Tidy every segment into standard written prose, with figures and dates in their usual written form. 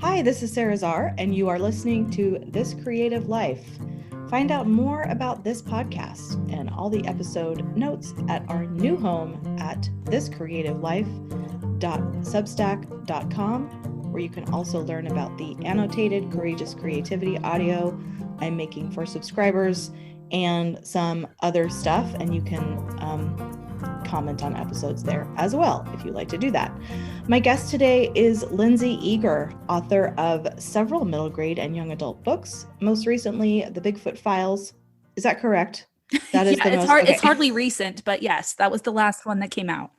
Hi, this is Sarah Czar, and you are listening to This Creative Life. Find out more about this podcast and all the episode notes at our new home at thiscreativelife.substack.com, where you can also learn about the annotated Courageous Creativity audio I'm making for subscribers and some other stuff, and you can comment on episodes there as well if you'd like to do that. My guest today is Lindsay Eager, author of several middle grade and young adult books, most recently The Bigfoot Files. Is that correct? That is It's hardly recent, but yes, that was the last one that came out.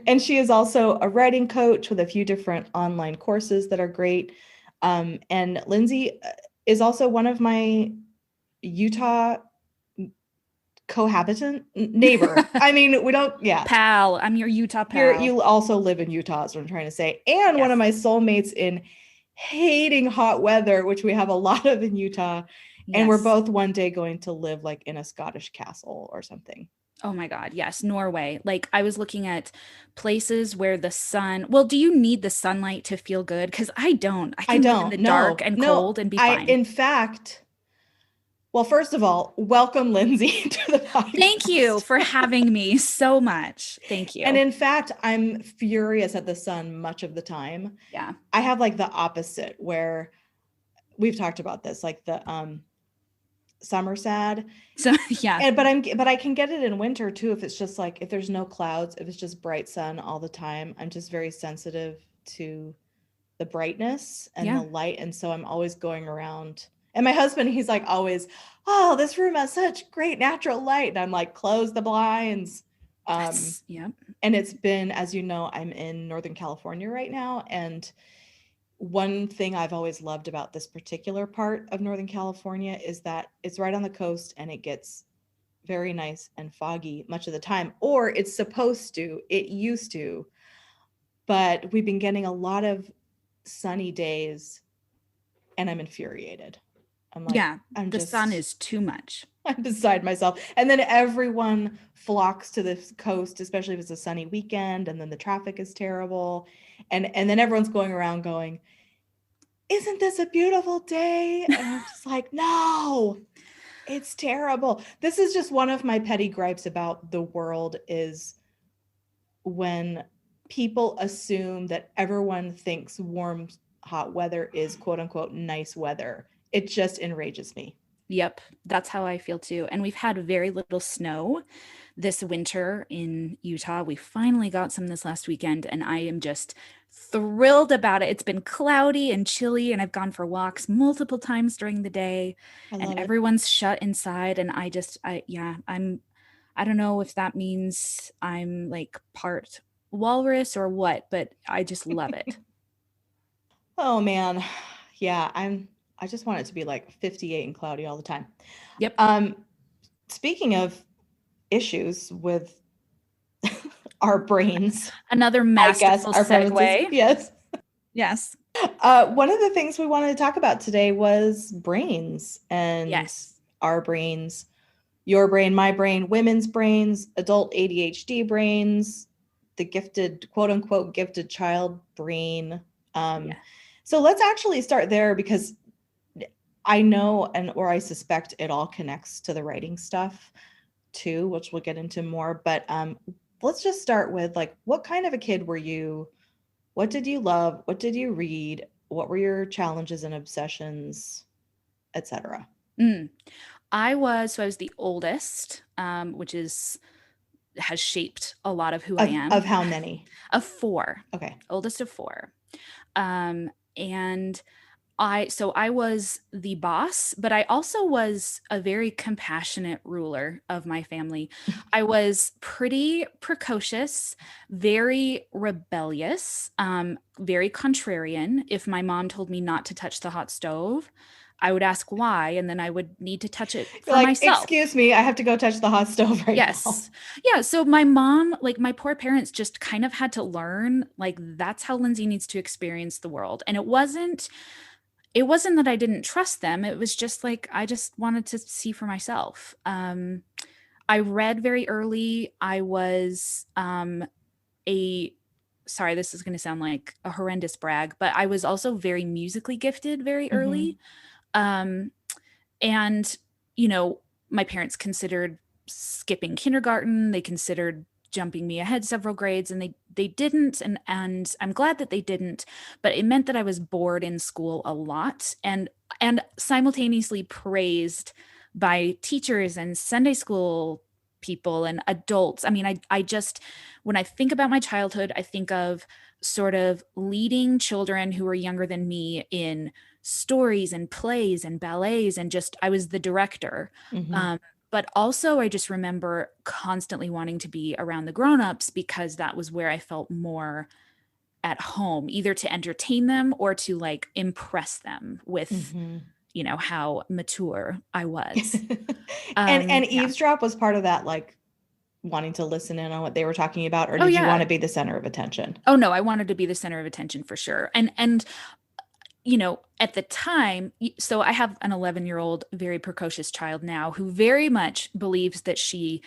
And she is also a writing coach with a few different online courses that are great. And Lindsay is also one of my Utah cohabitant neighbor. I mean, we don't, yeah. Pal. I'm your Utah pal. You also live in Utah, is what I'm trying to say. And yes, one of my soulmates in hating hot weather, which we have a lot of in Utah. Yes. And we're both one day going to live like in a Scottish castle or something. Oh my God. Yes. Norway. Like I was looking at places where the sun, well, do you need the sunlight to feel good? Because I don't. I can live in the dark and cold and be fine. In fact, well, first of all, welcome, Lindsay, to the podcast. Thank you for having me so much. Thank you. And in fact, I'm furious at the sun much of the time. Yeah. I have like the opposite where we've talked about this, like the summer sad. So yeah. But I can get it in winter too if it's just like, if there's no clouds, if it's just bright sun all the time. I'm just very sensitive to the brightness and the light. And so I'm always going around. And my husband, he's like always, oh, this room has such great natural light. And I'm like, close the blinds. And it's been, as you know, I'm in Northern California right now. And one thing I've always loved about this particular part of Northern California is that it's right on the coast and it gets very nice and foggy much of the time, or it's supposed to, it used to, but we've been getting a lot of sunny days and I'm infuriated. I'm like, the sun is too much. I'm beside myself. And then everyone flocks to the coast, especially if it's a sunny weekend, and then the traffic is terrible. And then everyone's going around going, isn't this a beautiful day? And I'm just like, no, it's terrible. This is just one of my petty gripes about the world is when people assume that everyone thinks warm, hot weather is quote unquote nice weather. It just enrages me. Yep, that's how I feel too. And we've had very little snow this winter in Utah. We finally got some this last weekend, and I am just thrilled about it. It's been cloudy and chilly, and I've gone for walks multiple times during the day, and everyone's shut inside. And I don't know if that means I'm like part walrus or what, but I just love it. Oh man. Yeah, I just want it to be like 58 and cloudy all the time. Yep. Speaking of issues with our brains. Another masterful segue. Yes. Yes. One of the things we wanted to talk about today was brains and our brains, your brain, my brain, women's brains, adult ADHD brains, the gifted, quote unquote, gifted child brain. So let's actually start there because I know or I suspect it all connects to the writing stuff too, which we'll get into more. But let's just start with like, what kind of a kid were you? What did you love? What did you read? What were your challenges and obsessions, etc.? I was the oldest, which has shaped a lot of who I am. Of how many? Of 4. Okay. Oldest of 4. And I was the boss, but I also was a very compassionate ruler of my family. I was pretty precocious, very rebellious, very contrarian. If my mom told me not to touch the hot stove, I would ask why, and then I would need to touch it for myself. Excuse me, I have to go touch the hot stove right now. Yeah. So my mom, like my poor parents just kind of had to learn, like, that's how Lindsay needs to experience the world. And it wasn't that I didn't trust them. It was just like, I just wanted to see for myself. I read very early. I was a sorry, this is going to sound like a horrendous brag, but I was also very musically gifted very early. Um, and, you know, my parents considered skipping kindergarten. They considered jumping me ahead several grades, and they didn't. And I'm glad that they didn't, but it meant that I was bored in school a lot and simultaneously praised by teachers and Sunday school people and adults. I mean, I just, when I think about my childhood, I think of sort of leading children who were younger than me in stories and plays and ballets, and just I was the director. But also I just remember constantly wanting to be around the grown-ups because that was where I felt more at home, either to entertain them or to like impress them with you know how mature I was. And eavesdrop was part of that, like wanting to listen in on what they were talking about, or did you want to be the center of attention? Oh no, I wanted to be the center of attention for sure. And you know, at the time, so I have an 11-year-old, very precocious child now who very much believes that she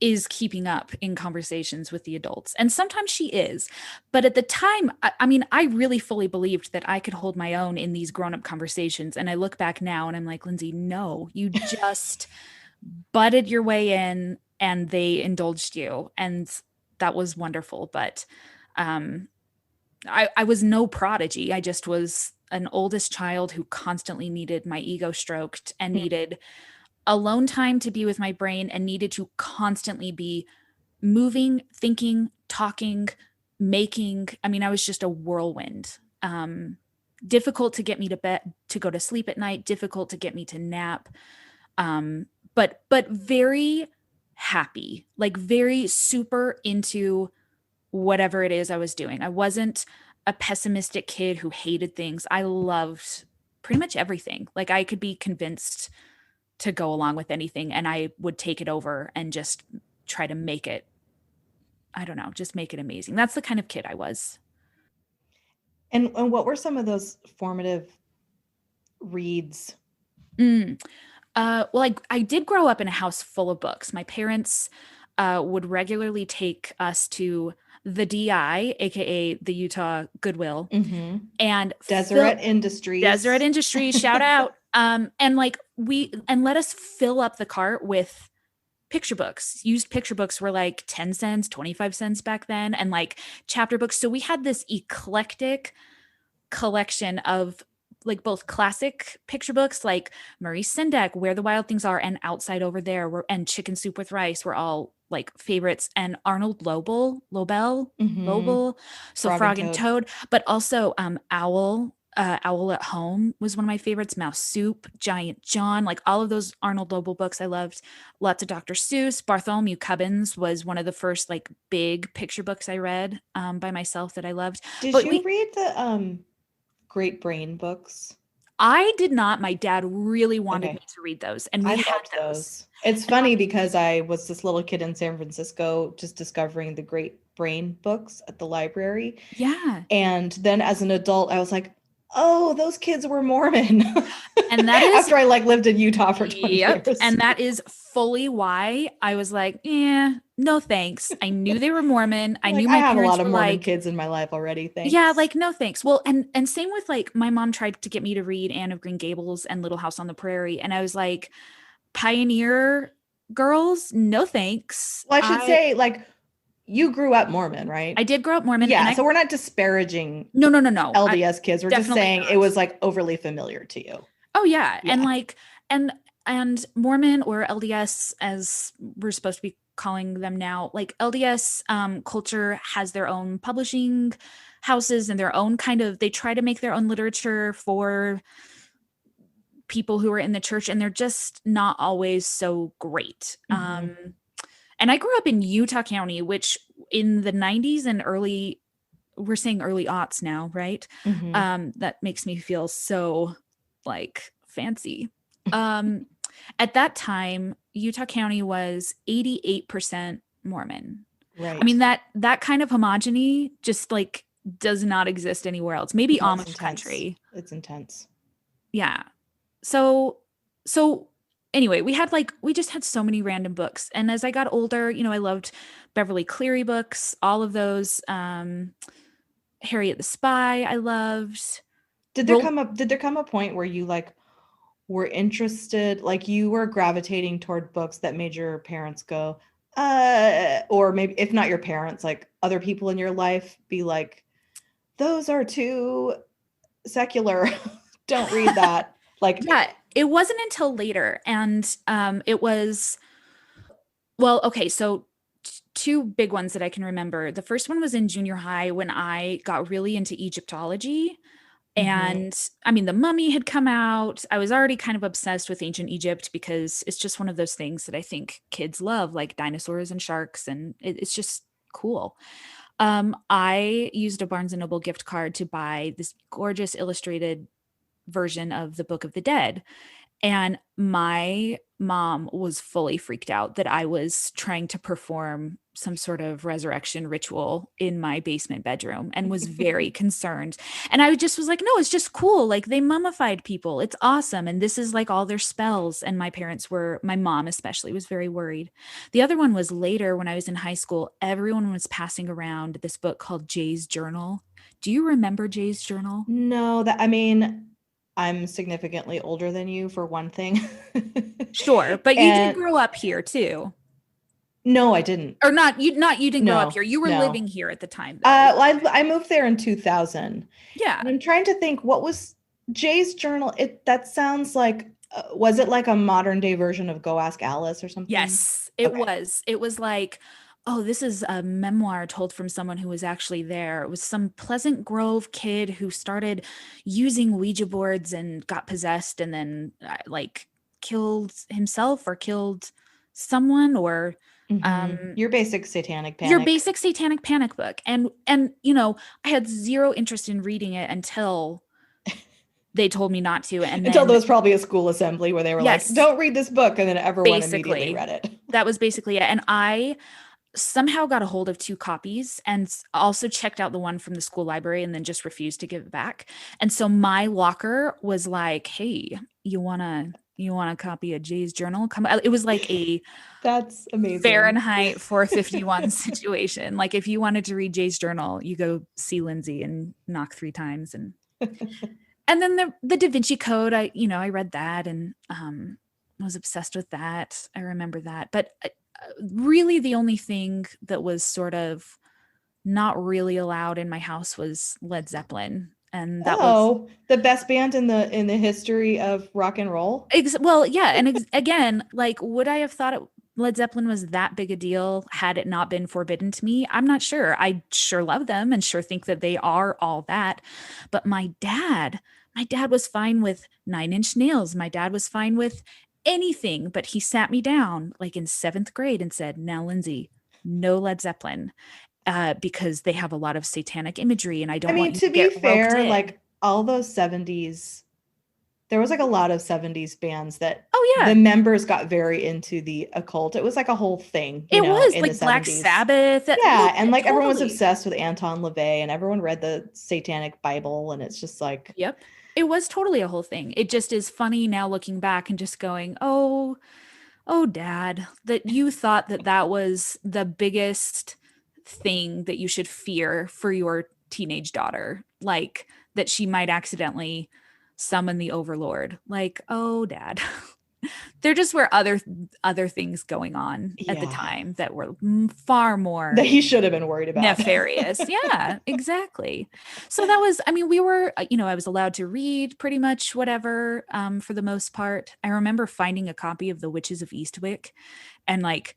is keeping up in conversations with the adults. And sometimes she is. But at the time, I mean, I really fully believed that I could hold my own in these grown-up conversations. And I look back now and I'm like, Lindsay, no, you just butted your way in and they indulged you. And that was wonderful. But I was no prodigy. I just was an oldest child who constantly needed my ego stroked and needed alone time to be with my brain and needed to constantly be moving, thinking, talking, making. I mean, I was just a whirlwind. Difficult to get me to bed, to go to sleep at night, difficult to get me to nap. But very happy, like very super into whatever it is I was doing. I wasn't a pessimistic kid who hated things. I loved pretty much everything. Like I could be convinced to go along with anything and I would take it over and just try to make it, I don't know, just make it amazing. That's the kind of kid I was. And what were some of those formative reads? Well, I did grow up in a house full of books. My parents would regularly take us to the DI, aka the Utah Goodwill, and Deseret Industries, shout out. And like and let us fill up the cart with picture books. Used picture books were like 10 cents, 25 cents back then, and like chapter books. So we had this eclectic collection of like both classic picture books like Maurice Sendak, Where the Wild Things Are, and Outside Over There, and Chicken Soup with Rice were all like favorites, and Arnold Lobel, so Frog and Toad, but also Owl at Home was one of my favorites, Mouse Soup, Giant John, like all of those Arnold Lobel books I loved. Lots of Dr. Seuss. Bartholomew Cubbins was one of the first like big picture books I read by myself that I loved. Did you read the Great Brain books? I did not. My dad really wanted me to read those, and we had those. It's funny because I was this little kid in San Francisco just discovering the Great Brain books at the library. Yeah. And then as an adult, I was like, oh, those kids were Mormon. And that is after I like lived in Utah for 20 years. And that is fully why I was like, yeah, no thanks. I knew they were Mormon. I knew my I have parents a lot of were Mormon like, kids in my life already. Thanks. Yeah, like no thanks. Well, and same with like my mom tried to get me to read Anne of Green Gables and Little House on the Prairie, and I was like, Pioneer girls, no thanks. Well, I should say like you grew up Mormon, right? I did grow up Mormon. Yeah, so we're not disparaging no LDS kids. We're just saying it was like overly familiar to you. Oh yeah. And like and Mormon, or LDS as we're supposed to be calling them now, like LDS culture has their own publishing houses and their own kind of, they try to make their own literature for people who are in the church, and they're just not always so great. And I grew up in Utah County, which in the 90s and we're saying early aughts now, right? That makes me feel so like fancy. At that time, Utah County was 88% Mormon. Right. I mean, that kind of homogeny just like does not exist anywhere else. Maybe Amish country. It's intense. Yeah. So anyway, we just had so many random books. And as I got older, you know, I loved Beverly Cleary books, all of those. Harriet the Spy I loved. Did there come a point where you like were interested, like you were gravitating toward books that made your parents go, or maybe if not your parents, like other people in your life be like, those are too secular. Don't read that. Like, yeah, it wasn't until later. And it was, well, okay, so two big ones that I can remember. The first one was in junior high when I got really into Egyptology. And I mean, The Mummy had come out. I was already kind of obsessed with ancient Egypt because it's just one of those things that I think kids love, like dinosaurs and sharks, and it's just cool. I used a Barnes and Noble gift card to buy this gorgeous illustrated version of the Book of the Dead. And my mom was fully freaked out that I was trying to perform some sort of resurrection ritual in my basement bedroom and was very concerned. And I just was like, no, it's just cool. Like they mummified people. It's awesome. And this is like all their spells. And my mom especially was very worried. The other one was later when I was in high school, everyone was passing around this book called Jay's Journal. Do you remember Jay's Journal? No, I mean, I'm significantly older than you for one thing. Sure, but you did grow up here too. No, I didn't. Or you didn't grow up here. You were living here at the time, though. Well, I moved there in 2000. Yeah. And I'm trying to think, what was Jay's Journal? That sounds like, was it like a modern day version of Go Ask Alice or something? Yes, it was. It was like, oh, this is a memoir told from someone who was actually there. It was some Pleasant Grove kid who started using Ouija boards and got possessed and then like killed himself or killed someone or your basic satanic panic. Your basic satanic panic book. And you know, I had zero interest in reading it until they told me not to. And until there was probably a school assembly where they were like, don't read this book. And then everyone immediately read it. That was basically it. And I somehow got a hold of 2 copies and also checked out the one from the school library and then just refused to give it back. And so my locker was like, hey, you want a copy of Jay's Journal? It was like a that's amazing Fahrenheit 451 situation. Like if you wanted to read Jay's Journal, you go see Lindsay and knock 3 times. And and then the Da Vinci Code, I read that and was obsessed with that. I remember that. But really the only thing that was sort of not really allowed in my house was Led Zeppelin. And that was the best band in the history of rock and roll. Well, yeah. And again, like, would I have thought Led Zeppelin was that big a deal had it not been forbidden to me? I'm not sure. I sure love them and sure think that they are all that. But my dad was fine with 9 Inch Nails. My dad was fine with anything, but he sat me down like in 7th grade and said, now, Lindsay, no Led Zeppelin. Because they have a lot of satanic imagery and I don't want you to get fair, like all those 70s, there was like a lot of 70s bands that the members got very into the occult. It was like a whole thing. It was like Black Sabbath. Yeah. And like everyone was obsessed with Anton LaVey and everyone read the Satanic Bible. And it's just like, yep, it was totally a whole thing. It just is funny now looking back and just going, oh, Dad, that you thought that was the biggest thing that you should fear for your teenage daughter, like that she might accidentally summon the overlord. Like, oh, Dad. There just were other things going on at the time that were far more that he should have been worried about. Nefarious. Yeah, exactly. So that was, I mean, we were, I was allowed to read pretty much whatever for the most part. I remember finding a copy of The Witches of Eastwick and like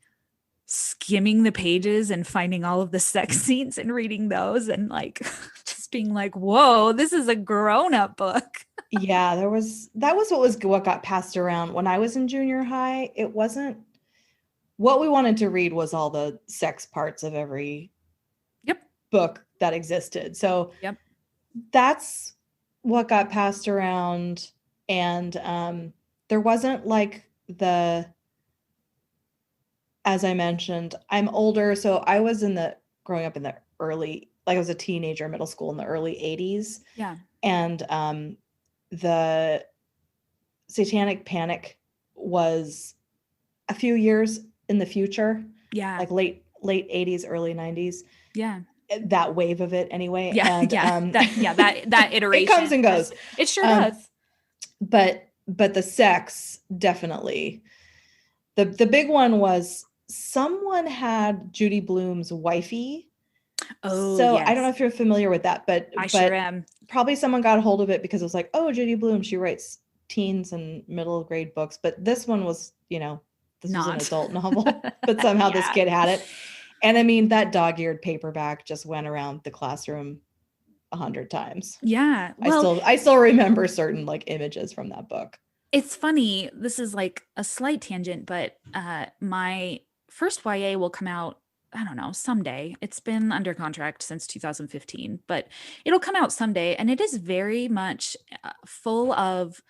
skimming the pages and finding all of the sex scenes and reading those and like just being like, whoa, this is a grown-up book. Yeah, that was what got passed around when I was in junior high. It wasn't what we wanted to read was all the sex parts of every book that existed. So that's what got passed around. And there wasn't like as I mentioned, I'm older. So I was growing up in the early, like I was a teenager, middle school in the early 80s. Yeah. And the Satanic Panic was a few years in the future. Yeah. Like late 80s, early 90s. Yeah. that wave of it anyway. Yeah. And that iteration. It comes and goes. It sure does. But the sex, definitely. The big one was someone had Judy Blume's wifey. Oh, so yes. I don't know if you're familiar with that, but I sure am. Probably someone got a hold of it because it was like, oh, Judy Blume, she writes teens and middle grade books. But this one was, this was an adult novel, but somehow this kid had it. And I mean, that dog-eared paperback just went around the classroom 100 times. Yeah. Well, I still remember certain like images from that book. It's funny. This is like a slight tangent, but my first YA will come out, I don't know, someday. It's been under contract since 2015, but it'll come out someday. And it is very much full of,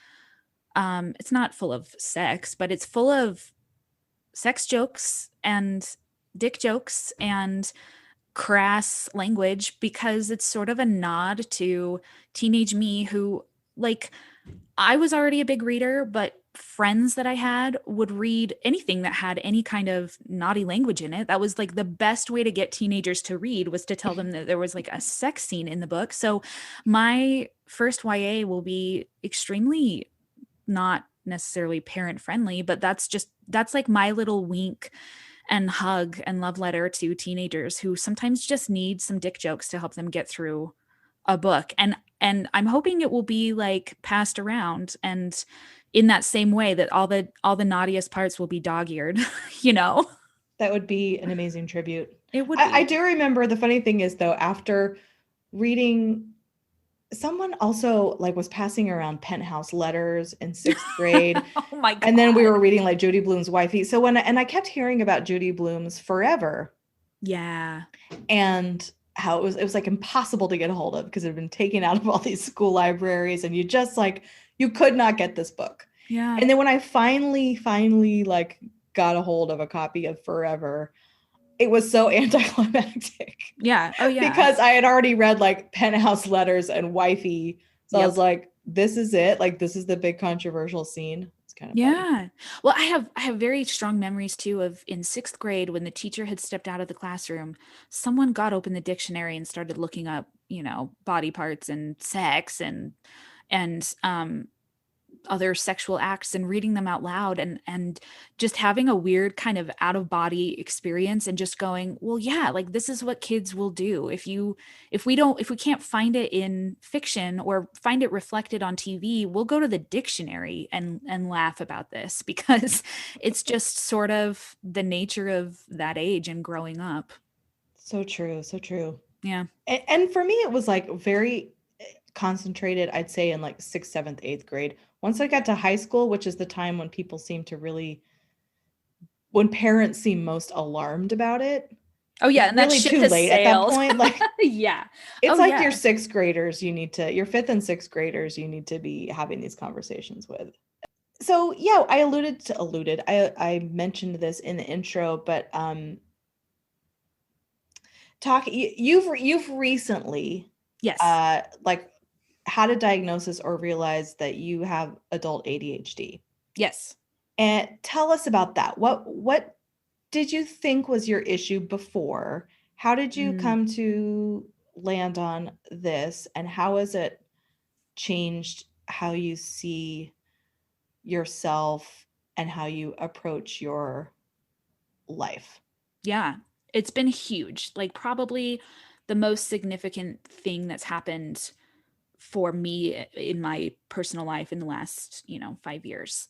it's not full of sex, but it's full of sex jokes and dick jokes and crass language, because it's sort of a nod to teenage me who, like, I was already a big reader, but friends that I had would read anything that had any kind of naughty language in it. That was like the best way to get teenagers to read, was to tell them that there was like a sex scene in the book. So my first YA will be extremely not necessarily parent friendly, but that's like my little wink and hug and love letter to teenagers who sometimes just need some dick jokes to help them get through a book. And I'm hoping it will be like passed around, and in that same way that all the naughtiest parts will be dog-eared, That would be an amazing tribute. It would be. I do remember, the funny thing is though, after reading, someone also like was passing around Penthouse letters in 6th grade. Oh my God. And then we were reading like Judy Blume's wifey. So I kept hearing about Judy Blume's Forever. Yeah. And how it was like impossible to get a hold of because it had been taken out of all these school libraries, and you could not get this book. Yeah. And then when I finally like got a hold of a copy of Forever, it was so anticlimactic. Yeah. Oh yeah. Because I had already read like Penthouse letters and wifey. So I was like, this is it. Like, this is the big controversial scene. It's kind of funny. Well, I have very strong memories too of in 6th grade, when the teacher had stepped out of the classroom, someone got open the dictionary and started looking up, body parts and sex and other sexual acts, and reading them out loud, and just having a weird kind of out of body experience, and just going, well, yeah, like this is what kids will do. If we can't find it in fiction or find it reflected on TV, we'll go to the dictionary and laugh about this, because it's just sort of the nature of that age and growing up. So true. So true. Yeah. And for me, it was like very concentrated, I'd say, in like 6th, 7th, 8th grade. Once I got to high school, which is the time when people seem to when parents seem most alarmed about it. Oh yeah, and really too late at that point. Like, yeah, it's your 6th graders. Your 5th and 6th graders, you need to be having these conversations with. So yeah, I mentioned this in the intro, but you've recently, yes, like, had a diagnosis or realized that you have adult ADHD. Yes. And tell us about that. What did you think was your issue before? How did you come to land on this? And how has it changed how you see yourself and how you approach your life? Yeah, it's been huge. Like, probably the most significant thing that's happened for me in my personal life in the last, 5 years.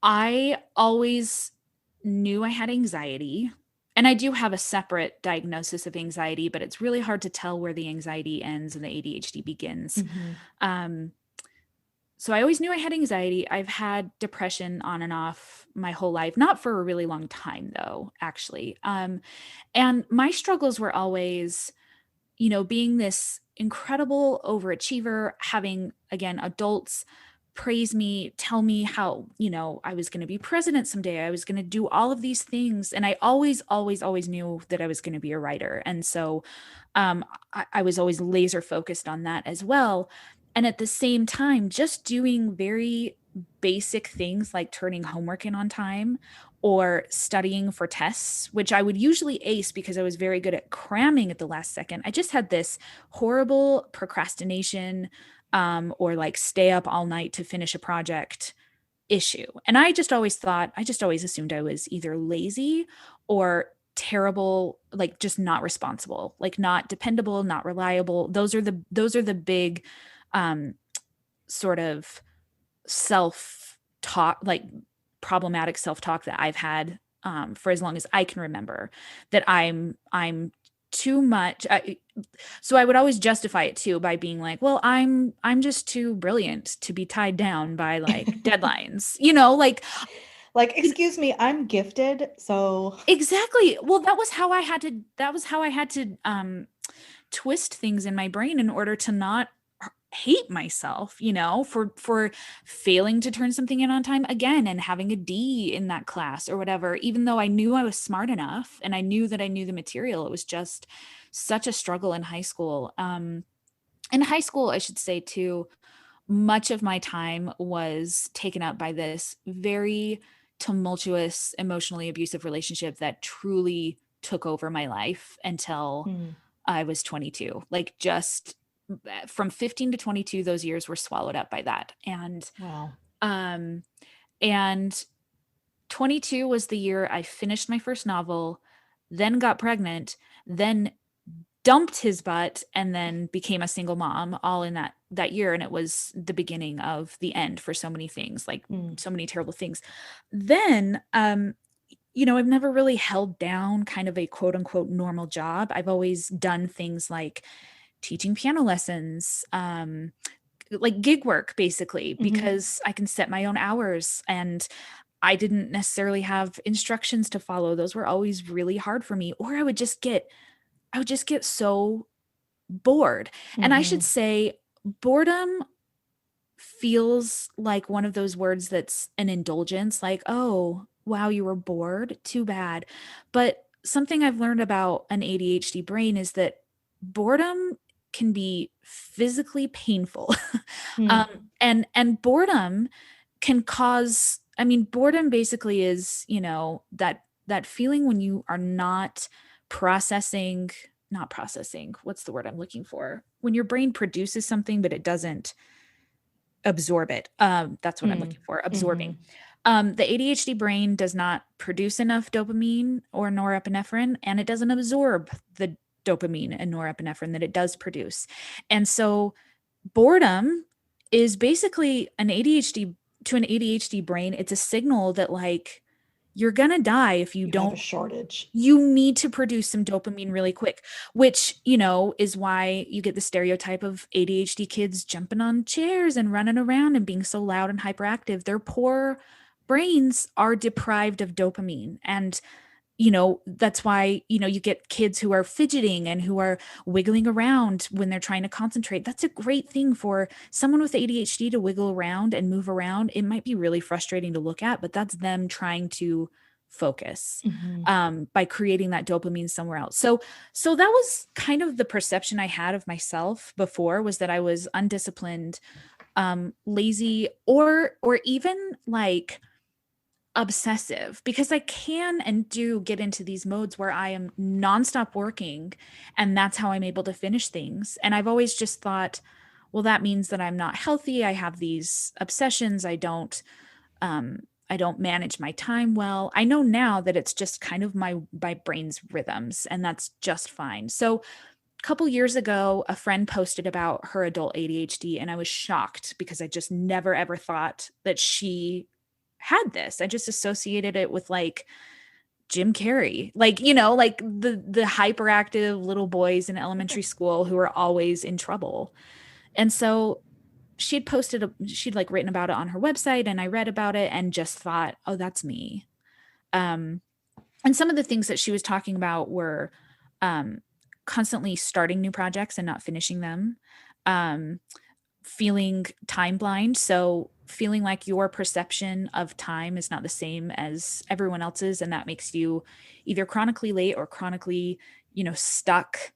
I always knew I had anxiety, and I do have a separate diagnosis of anxiety, but it's really hard to tell where the anxiety ends and the ADHD begins. Mm-hmm. So I always knew I had anxiety. I've had depression on and off my whole life, not for a really long time though, actually. And my struggles were always, being this incredible overachiever, having, again, adults praise me, tell me how, I was going to be president someday. I was going to do all of these things. And I always knew that I was going to be a writer. And so I was always laser focused on that as well. And at the same time, just doing very basic things like turning homework in on time, or studying for tests, which I would usually ace because I was very good at cramming at the last second. I just had this horrible procrastination, or like stay up all night to finish a project issue. And I just always assumed I was either lazy or terrible, like just not responsible, like not dependable, not reliable. Those are the big sort of self-talk, like problematic self-talk that I've had for as long as I can remember, that I'm too much. So I would always justify it too by being like, well, I'm just too brilliant to be tied down by like deadlines, excuse me, I'm gifted. So exactly. Well, that was how I had to twist things in my brain in order to not hate myself, for failing to turn something in on time again and having a D in that class or whatever, even though I knew I was smart enough and I knew that I knew the material. It was just such a struggle in high school. In high school, I should say too, much of my time was taken up by this very tumultuous, emotionally abusive relationship that truly took over my life until I was 22. Like just from 15 to 22, those years were swallowed up by that. And wow. And 22 was the year I finished my first novel, then got pregnant, then dumped his butt, and then became a single mom all in that year. And it was the beginning of the end for so many things, like so many terrible things. Then, I've never really held down kind of a quote unquote normal job. I've always done things like teaching piano lessons, like gig work basically, because I can set my own hours and I didn't necessarily have instructions to follow. Those were always really hard for me. Or I would just get so bored. And I should say boredom feels like one of those words that's an indulgence, like, oh, wow, you were bored. Too bad. But something I've learned about an ADHD brain is that boredom can be physically painful. And boredom can cause, boredom basically is, that feeling when you are not processing, what's the word I'm looking for? When your brain produces something, but it doesn't absorb it. That's what I'm looking for, absorbing. The ADHD brain does not produce enough dopamine or norepinephrine, and it doesn't absorb the dopamine and norepinephrine that it does produce. And so boredom is basically to an ADHD brain, it's a signal that like, you're going to die if you don't have a shortage. You need to produce some dopamine really quick, which, is why you get the stereotype of ADHD kids jumping on chairs and running around and being so loud and hyperactive. Their poor brains are deprived of dopamine. And that's why, you get kids who are fidgeting and who are wiggling around when they're trying to concentrate. That's a great thing for someone with ADHD to wiggle around and move around. It might be really frustrating to look at, but that's them trying to focus by creating that dopamine somewhere else. So that was kind of the perception I had of myself before, was that I was undisciplined, lazy, or even like obsessive, because I can and do get into these modes where I am nonstop working, and that's how I'm able to finish things. And I've always just thought, well, that means that I'm not healthy. I have these obsessions. I don't manage my time well. I know now that it's just kind of my brain's rhythms, and that's just fine. So a couple years ago, a friend posted about her adult ADHD, and I was shocked because I just never ever thought that she had this. I just associated it with like Jim Carrey, like, like the hyperactive little boys in elementary school who are always in trouble. And so she'd like written about it on her website, and I read about it and just thought, oh, that's me. And some of the things that she was talking about were constantly starting new projects and not finishing them, feeling time blind. So feeling like your perception of time is not the same as everyone else's, and that makes you either chronically late or chronically, stuck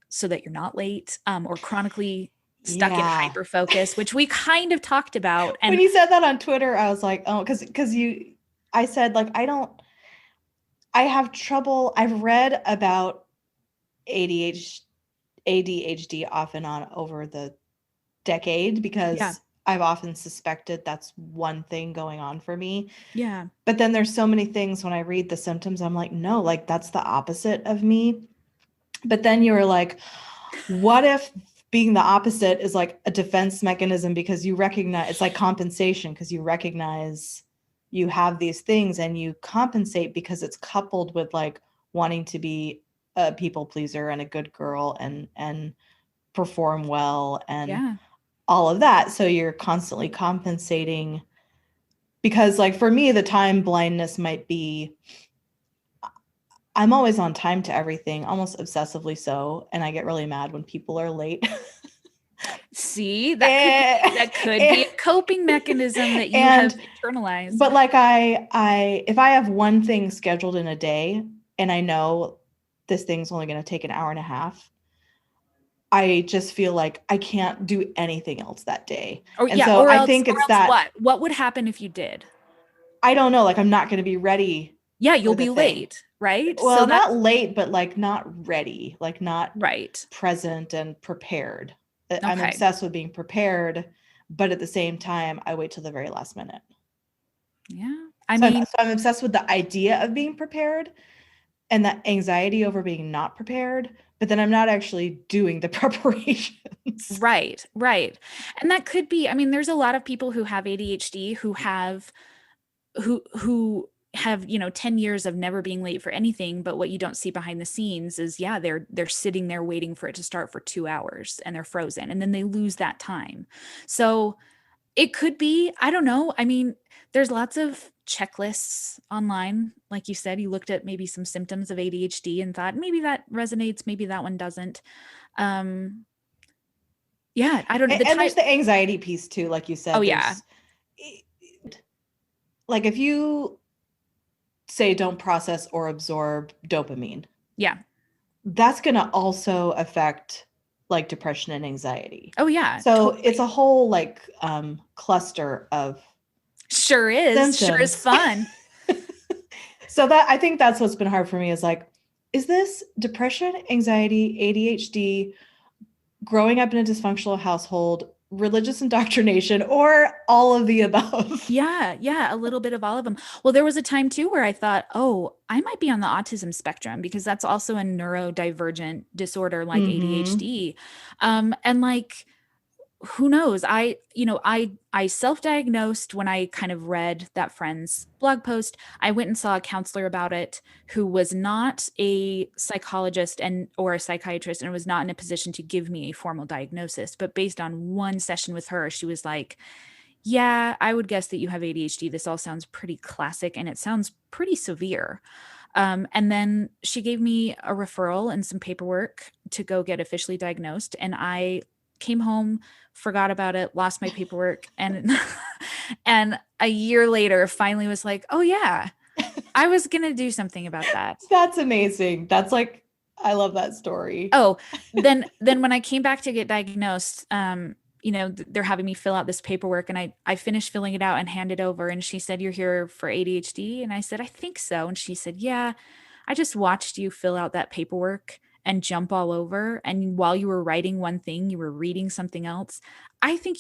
so that you're not late, or chronically stuck in hyper focus, which we kind of talked about. And when you said that on Twitter, I was like, oh, because I said like, I have trouble. I've read about ADHD off and on over the decade because I've often suspected that's one thing going on for me. Yeah. But then there's so many things when I read the symptoms, I'm like, no, like that's the opposite of me. But then you were like, what if being the opposite is like a defense mechanism because you recognize it's like compensation because you recognize you have these things and you compensate because it's coupled with like wanting to be a people pleaser and a good girl and perform well and all of that. So you're constantly compensating because like for me, the time blindness might be I'm always on time to everything, almost obsessively so, and I get really mad when people are late. See, that could be a coping mechanism that you have internalized. But like I if I have one thing scheduled in a day and I know this thing's only going to take an hour and a half, I just feel like I can't do anything else that day. And so I think it's that what would happen if you did? I don't know, like I'm not going to be ready. Yeah, you'll be late, right? Well, so not late, but like not ready, like not right present and prepared. Okay. I'm obsessed with being prepared, but at the same time, I wait till the very last minute. Yeah. So I'm obsessed with the idea of being prepared and that anxiety over being not prepared, but then I'm not actually doing the preparations. Right. And that could be, I mean, there's a lot of people who have ADHD who have 10 years of never being late for anything, but what you don't see behind the scenes is they're sitting there waiting for it to start for 2 hours and they're frozen and then they lose that time. So it could be, I don't know. I mean, there's lots of checklists online. Like you said, you looked at maybe some symptoms of ADHD and thought maybe that resonates, maybe that one doesn't. Yeah, I don't know. And there's the anxiety piece too, like you said. Oh yeah. Like if you say don't process or absorb dopamine. Yeah. That's going to also affect like depression and anxiety. Oh yeah. So totally. It's a whole like cluster of Sure is. Sure is fun. So that I think that's what's been hard for me is like, is this depression, anxiety, ADHD, growing up in a dysfunctional household, religious indoctrination, or all of the above? Yeah, a little bit of all of them. Well, there was a time too where I thought, oh, I might be on the autism spectrum because that's also a neurodivergent disorder like ADHD. And like, who knows? I self-diagnosed when I kind of read that friend's blog post. I went and saw a counselor about it who was not a psychologist or a psychiatrist and was not in a position to give me a formal diagnosis. But based on one session with her, she was like, yeah, I would guess that you have ADHD. This all sounds pretty classic and it sounds pretty severe. And then she gave me a referral and some paperwork to go get officially diagnosed. And I came home, forgot about it, lost my paperwork, and and a year later finally was like, oh yeah, I was gonna do something about that. That's amazing. That's like, I love that story. Oh, then when I came back to get diagnosed, they're having me fill out this paperwork and I finished filling it out and handed over. And she said, you're here for ADHD? And I said, I think so. And she said, yeah, I just watched you fill out that paperwork and jump all over. And while you were writing one thing, you were reading something else. I think,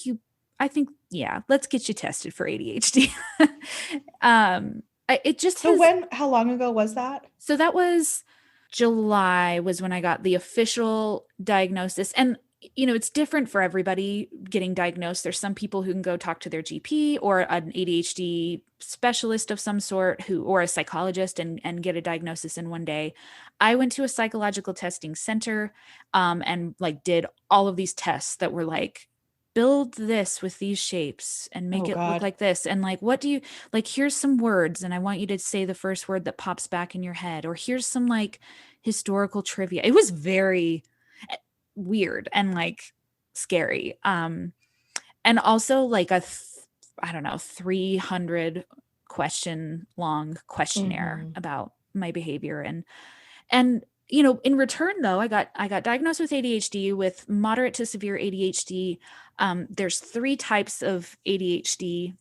yeah, let's get you tested for ADHD. It just how long ago was that? So that was July was when I got the official diagnosis. And it's different for everybody getting diagnosed. There's some people who can go talk to their GP or an ADHD specialist of some sort or a psychologist and get a diagnosis in one day. I went to a psychological testing center and like did all of these tests that were like, build this with these shapes and make it look like this. And like, what do you like, here's some words and I want you to say the first word that pops back in your head, or here's some like historical trivia. It was very weird and like scary. And also like a 300 question long questionnaire about my behavior. And in return though, I got diagnosed with ADHD, with moderate to severe ADHD. There's 3 types of ADHD.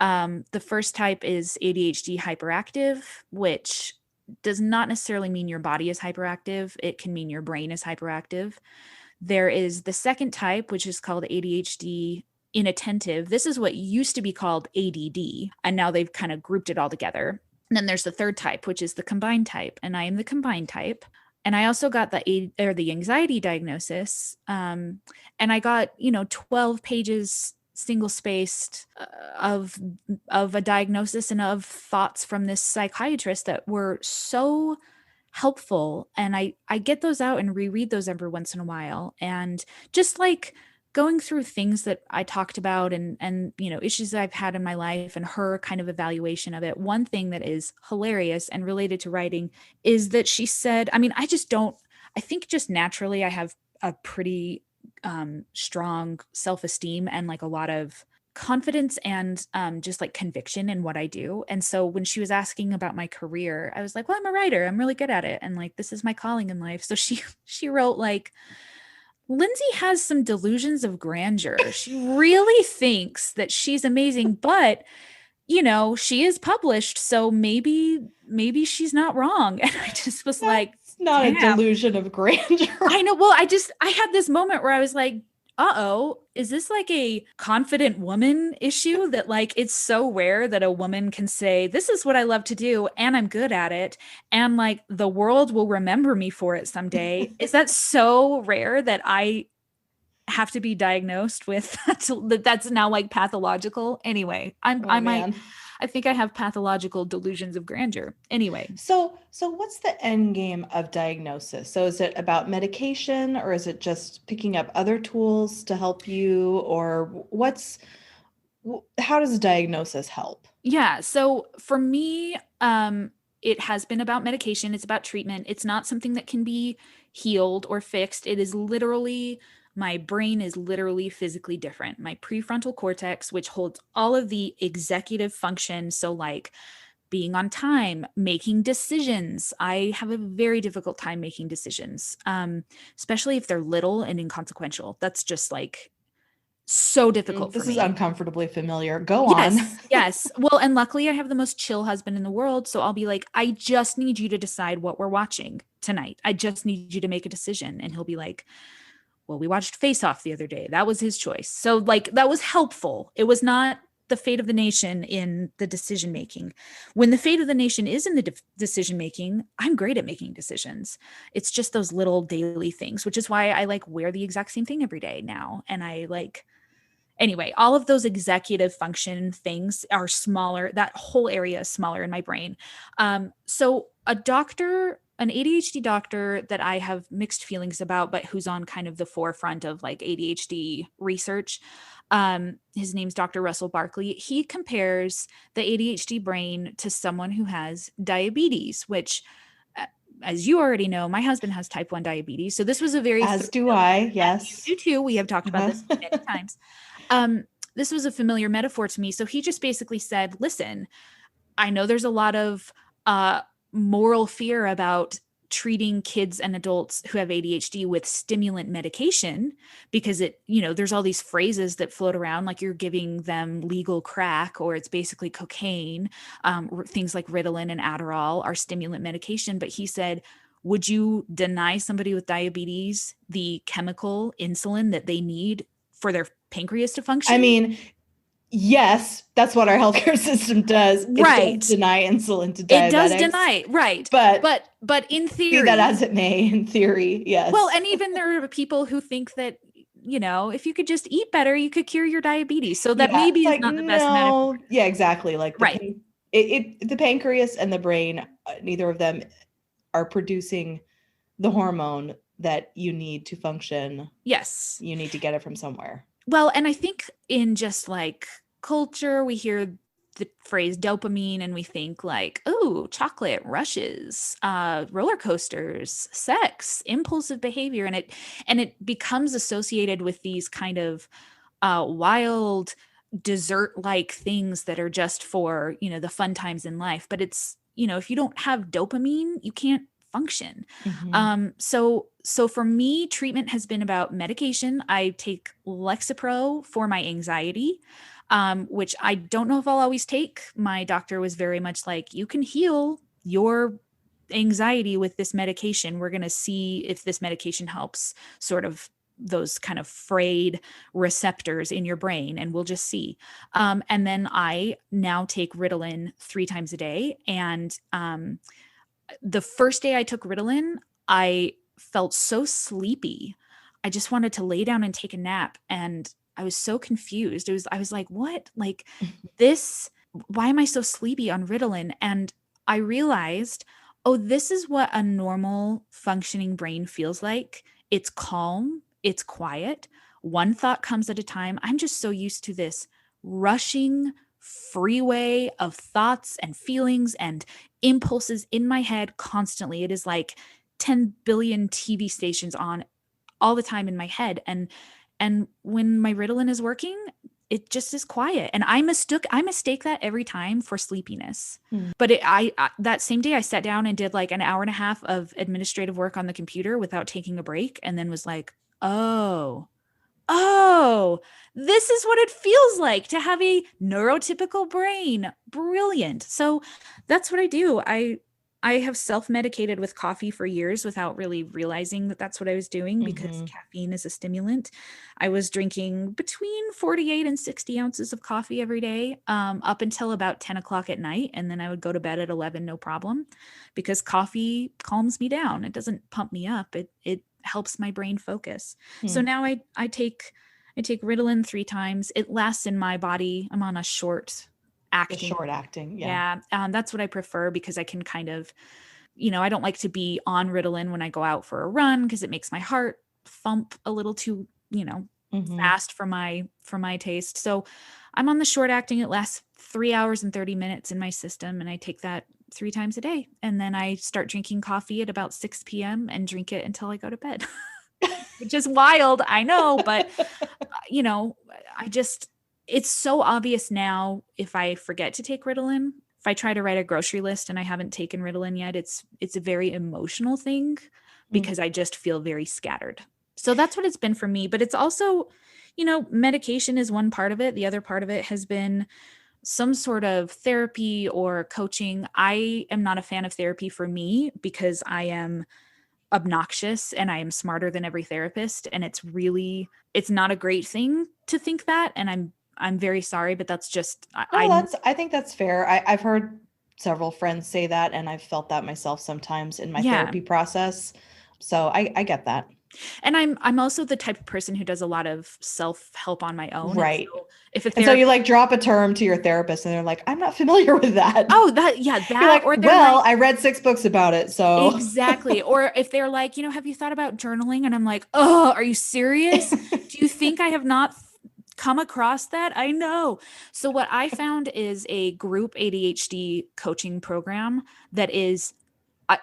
The first type is ADHD hyperactive, which does not necessarily mean your body is hyperactive. It can mean your brain is hyperactive. There is the second type, which is called ADHD inattentive. This is what used to be called ADD, and now they've kind of grouped it all together. And then there's the third type, which is the combined type, and I am the combined type. And I also got the anxiety diagnosis, and I got 12 pages single spaced of a diagnosis and of thoughts from this psychiatrist that were so helpful. And I get those out and reread those every once in a while, and just like going through things that I talked about and issues that I've had in my life and her kind of evaluation of it. One thing that is hilarious and related to writing is that she said, I mean, I think just naturally I have a pretty strong self-esteem and like a lot of confidence and just like conviction in what I do. And so when she was asking about my career, I was like, well, I'm a writer. I'm really good at it. And like, this is my calling in life. So she wrote like, Lindsay has some delusions of grandeur. She really thinks that she's amazing, but she is published, so maybe she's not wrong. And I just was like, it's not damn. a delusion of grandeur. I know. Well, I had this moment where I was like, uh-oh, is this like a confident woman issue that like it's so rare that a woman can say, this is what I love to do and I'm good at it and like the world will remember me for it someday? Is that so rare that I have to be diagnosed with that's now like pathological? Anyway, I think I have pathological delusions of grandeur. Anyway. So what's the end game of diagnosis? So is it about medication, or is it just picking up other tools to help you, or how does a diagnosis help? Yeah. So for me, it has been about medication. It's about treatment. It's not something that can be healed or fixed. It is literally, my brain is literally physically different. My prefrontal cortex, which holds all of the executive function, so like being on time, making decisions. I have a very difficult time making decisions, especially if they're little and inconsequential. That's just like so difficult for me. This is uncomfortably familiar. Go on. Yes. Well, and luckily I have the most chill husband in the world. So I'll be like, I just need you to decide what we're watching tonight. I just need you to make a decision. And he'll be like, well, we watched Face Off the other day. That was his choice. So like that was helpful. It was not the fate of the nation in the decision making. When the fate of the nation is in the decision making, I'm great at making decisions. It's just those little daily things, which is why I like wear the exact same thing every day now. And I like, anyway, all of those executive function things are smaller. That whole area is smaller in my brain. So an ADHD doctor that I have mixed feelings about, but who's on kind of the forefront of like ADHD research. His name's Dr. Russell Barkley. He compares the ADHD brain to someone who has diabetes, which, as you already know, my husband has type 1 diabetes. So this was a very, as do I, yes. You do too. We have talked about this many times. This was a familiar metaphor to me. So he just basically said, listen, I know there's a lot of moral fear about treating kids and adults who have ADHD with stimulant medication because there's all these phrases that float around like you're giving them legal crack or it's basically cocaine. Things like Ritalin and Adderall are stimulant medication. But he said, would you deny somebody with diabetes the chemical insulin that they need for their pancreas to function? I mean, yes, that's what our healthcare system does. Right. It does deny insulin to diabetics. It does deny, right. But in theory. Be that as it may, in theory, yes. Well, and even there are people who think that, if you could just eat better, you could cure your diabetes. So that maybe is not the best metaphor. Yeah, exactly. Like the pancreas and the brain, neither of them are producing the hormone that you need to function. Yes. You need to get it from somewhere. Well, and I think in just like culture, we hear the phrase dopamine and we think like, oh, chocolate, rushes, roller coasters, sex, impulsive behavior. And it becomes associated with these kind of wild dessert-like things that are just for, the fun times in life. But it's, if you don't have dopamine, you can't function. Mm-hmm. So for me, treatment has been about medication. I take Lexapro for my anxiety, which I don't know if I'll always take. My doctor was very much like, you can heal your anxiety with this medication. We're going to see if this medication helps sort of those kind of frayed receptors in your brain, and we'll just see. And then I now take Ritalin 3 times a day. And the first day I took Ritalin, I felt so sleepy. I just wanted to lay down and take a nap. And I was so confused. I was like, what? Like this, why am I so sleepy on Ritalin? And I realized, oh, this is what a normal functioning brain feels like. It's calm, it's quiet. One thought comes at a time. I'm just so used to this rushing freeway of thoughts and feelings and impulses in my head constantly. It is like 10 billion TV stations on all the time in my head. And when my Ritalin is working, it just is quiet. And I mistake that every time for sleepiness. But I that same day I sat down and did like an hour and a half of administrative work on the computer without taking a break, and then was like, oh, this is what it feels like to have a neurotypical brain. Brilliant. So that's what I do. I have self-medicated with coffee for years without really realizing that that's what I was doing, because caffeine is a stimulant. I was drinking between 48 and 60 ounces of coffee every day, up until about 10 o'clock at night. And then I would go to bed at 11, no problem, because coffee calms me down. It doesn't pump me up. It helps my brain focus. So now I take Ritalin 3 times. It lasts in my body. I'm on a short acting. Yeah. That's what I prefer, because I can kind of, I don't like to be on Ritalin when I go out for a run, because it makes my heart thump a little too, fast for my taste. So I'm on the short acting. It lasts 3 hours and 30 minutes in my system. And I take that 3 times a day. And then I start drinking coffee at about 6 p.m. and drink it until I go to bed, which is wild. I know, but it's so obvious now. If I forget to take Ritalin, if I try to write a grocery list and I haven't taken Ritalin yet, it's a very emotional thing, because I just feel very scattered. So that's what it's been for me. But it's also, medication is one part of it. The other part of it has been some sort of therapy or coaching. I am not a fan of therapy for me, because I am obnoxious and I am smarter than every therapist. And it's not a great thing to think that. And I'm very sorry, but that's just, I think that's fair. I've heard several friends say that, and I've felt that myself sometimes in my therapy process. So I get that. And I'm also the type of person who does a lot of self-help on my own. Right. And so you like drop a term to your therapist and they're like, I'm not familiar with that. Oh, that. You're like, or well, I read 6 books about it. So exactly. Or if they're like, have you thought about journaling? And I'm like, oh, are you serious? Do you think I have not come across that? I know. So what I found is a group ADHD coaching program that is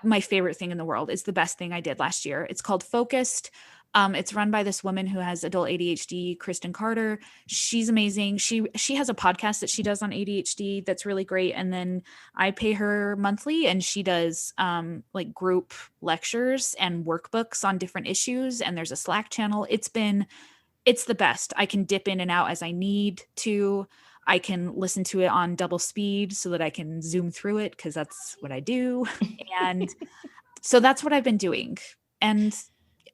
my favorite thing in the world. It's the best thing I did last year. It's called Focused. It's run by this woman who has adult ADHD, Kristen Carter. She's amazing. She has a podcast that she does on ADHD that's really great. And then I pay her monthly, and she does like group lectures and workbooks on different issues. And there's a Slack channel. It's the best. I can dip in and out as I need to. I can listen to it on double speed so that I can zoom through it, because that's what I do. And so that's what I've been doing. And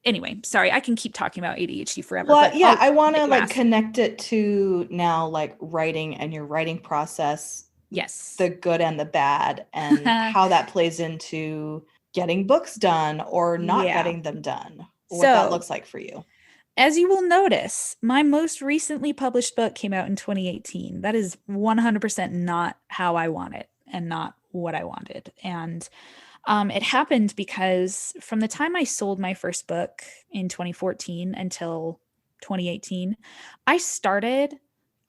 anyway, sorry, I can keep talking about ADHD forever. Well, but yeah, I want to like connect it to now like writing and your writing process. Yes. The good and the bad, and how that plays into getting books done or not getting them done. What that looks like for you. As you will notice, my most recently published book came out in 2018. That is 100% not how I want it, and not what I wanted. And it happened because from the time I sold my first book in 2014 until 2018, I started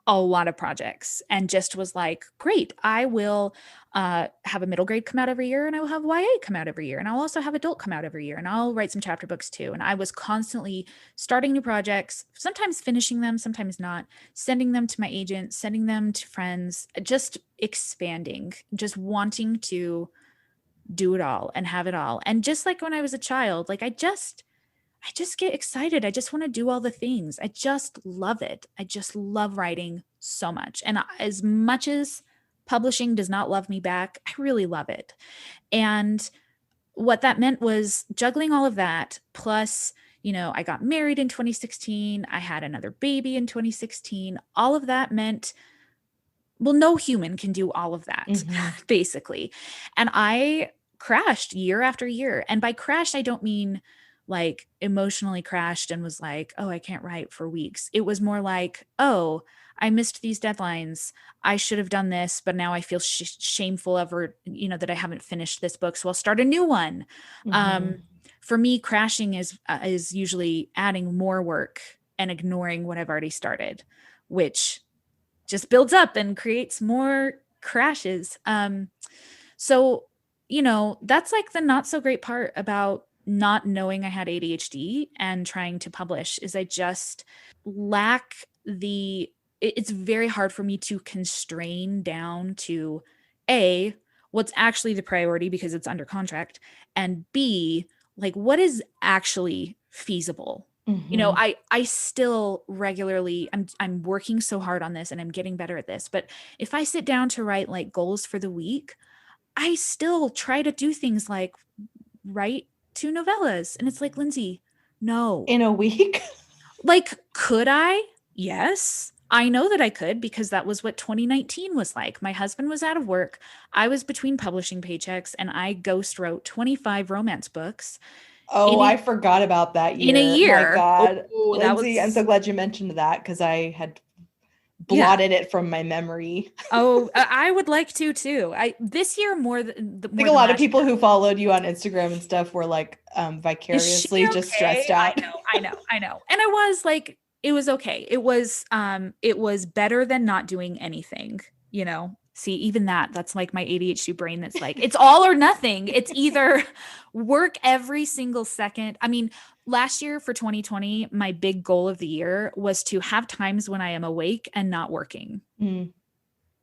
a lot of projects and just was like, great, I will have a middle grade come out every year, and I will have YA come out every year, and I'll also have adult come out every year, and I'll write some chapter books too. And I was constantly starting new projects, sometimes finishing them, sometimes not, sending them to my agent, sending them to friends, just expanding, just wanting to do it all and have it all. And just like when I was a child, like I just get excited. I just want to do all the things. I just love it. I just love writing so much. And as much as publishing does not love me back, I really love it. And what that meant was juggling all of that. Plus, I got married in 2016. I had another baby in 2016. All of that meant, well, no human can do all of that, basically. And I crashed year after year. And by crashed, I don't mean like emotionally crashed and was like, oh, I can't write for weeks. It was more like, oh, I missed these deadlines. I should have done this, but now I feel shameful over, that I haven't finished this book. So I'll start a new one. For me, crashing is usually adding more work and ignoring what I've already started, which just builds up and creates more crashes. So, that's like the not so great part about not knowing I had ADHD and trying to publish is I just lack it's very hard for me to constrain down to A, what's actually the priority because it's under contract, and B, like what is actually feasible. I still regularly, I'm working so hard on this and I'm getting better at this. But if I sit down to write like goals for the week, I still try to do things like write 2 novellas. And it's like, Lindsay, no. In a week? Like, could I? Yes. I know that I could because that was what 2019 was like. My husband was out of work. I was between publishing paychecks and I ghost wrote 25 romance books. Oh, I forgot about that year. In a year. My God. Oh, Lindsay, I'm so glad you mentioned that because I had blotted it from my memory. Oh, I would like to too. This year more than I think a lot of people who followed you on Instagram and stuff were like vicariously just stressed out. I know. And I was like, it was okay. It was better than not doing anything, See, even that's like my ADHD brain that's like, it's all or nothing. It's either work every single second. I mean, last year for 2020, my big goal of the year was to have times when I am awake and not working,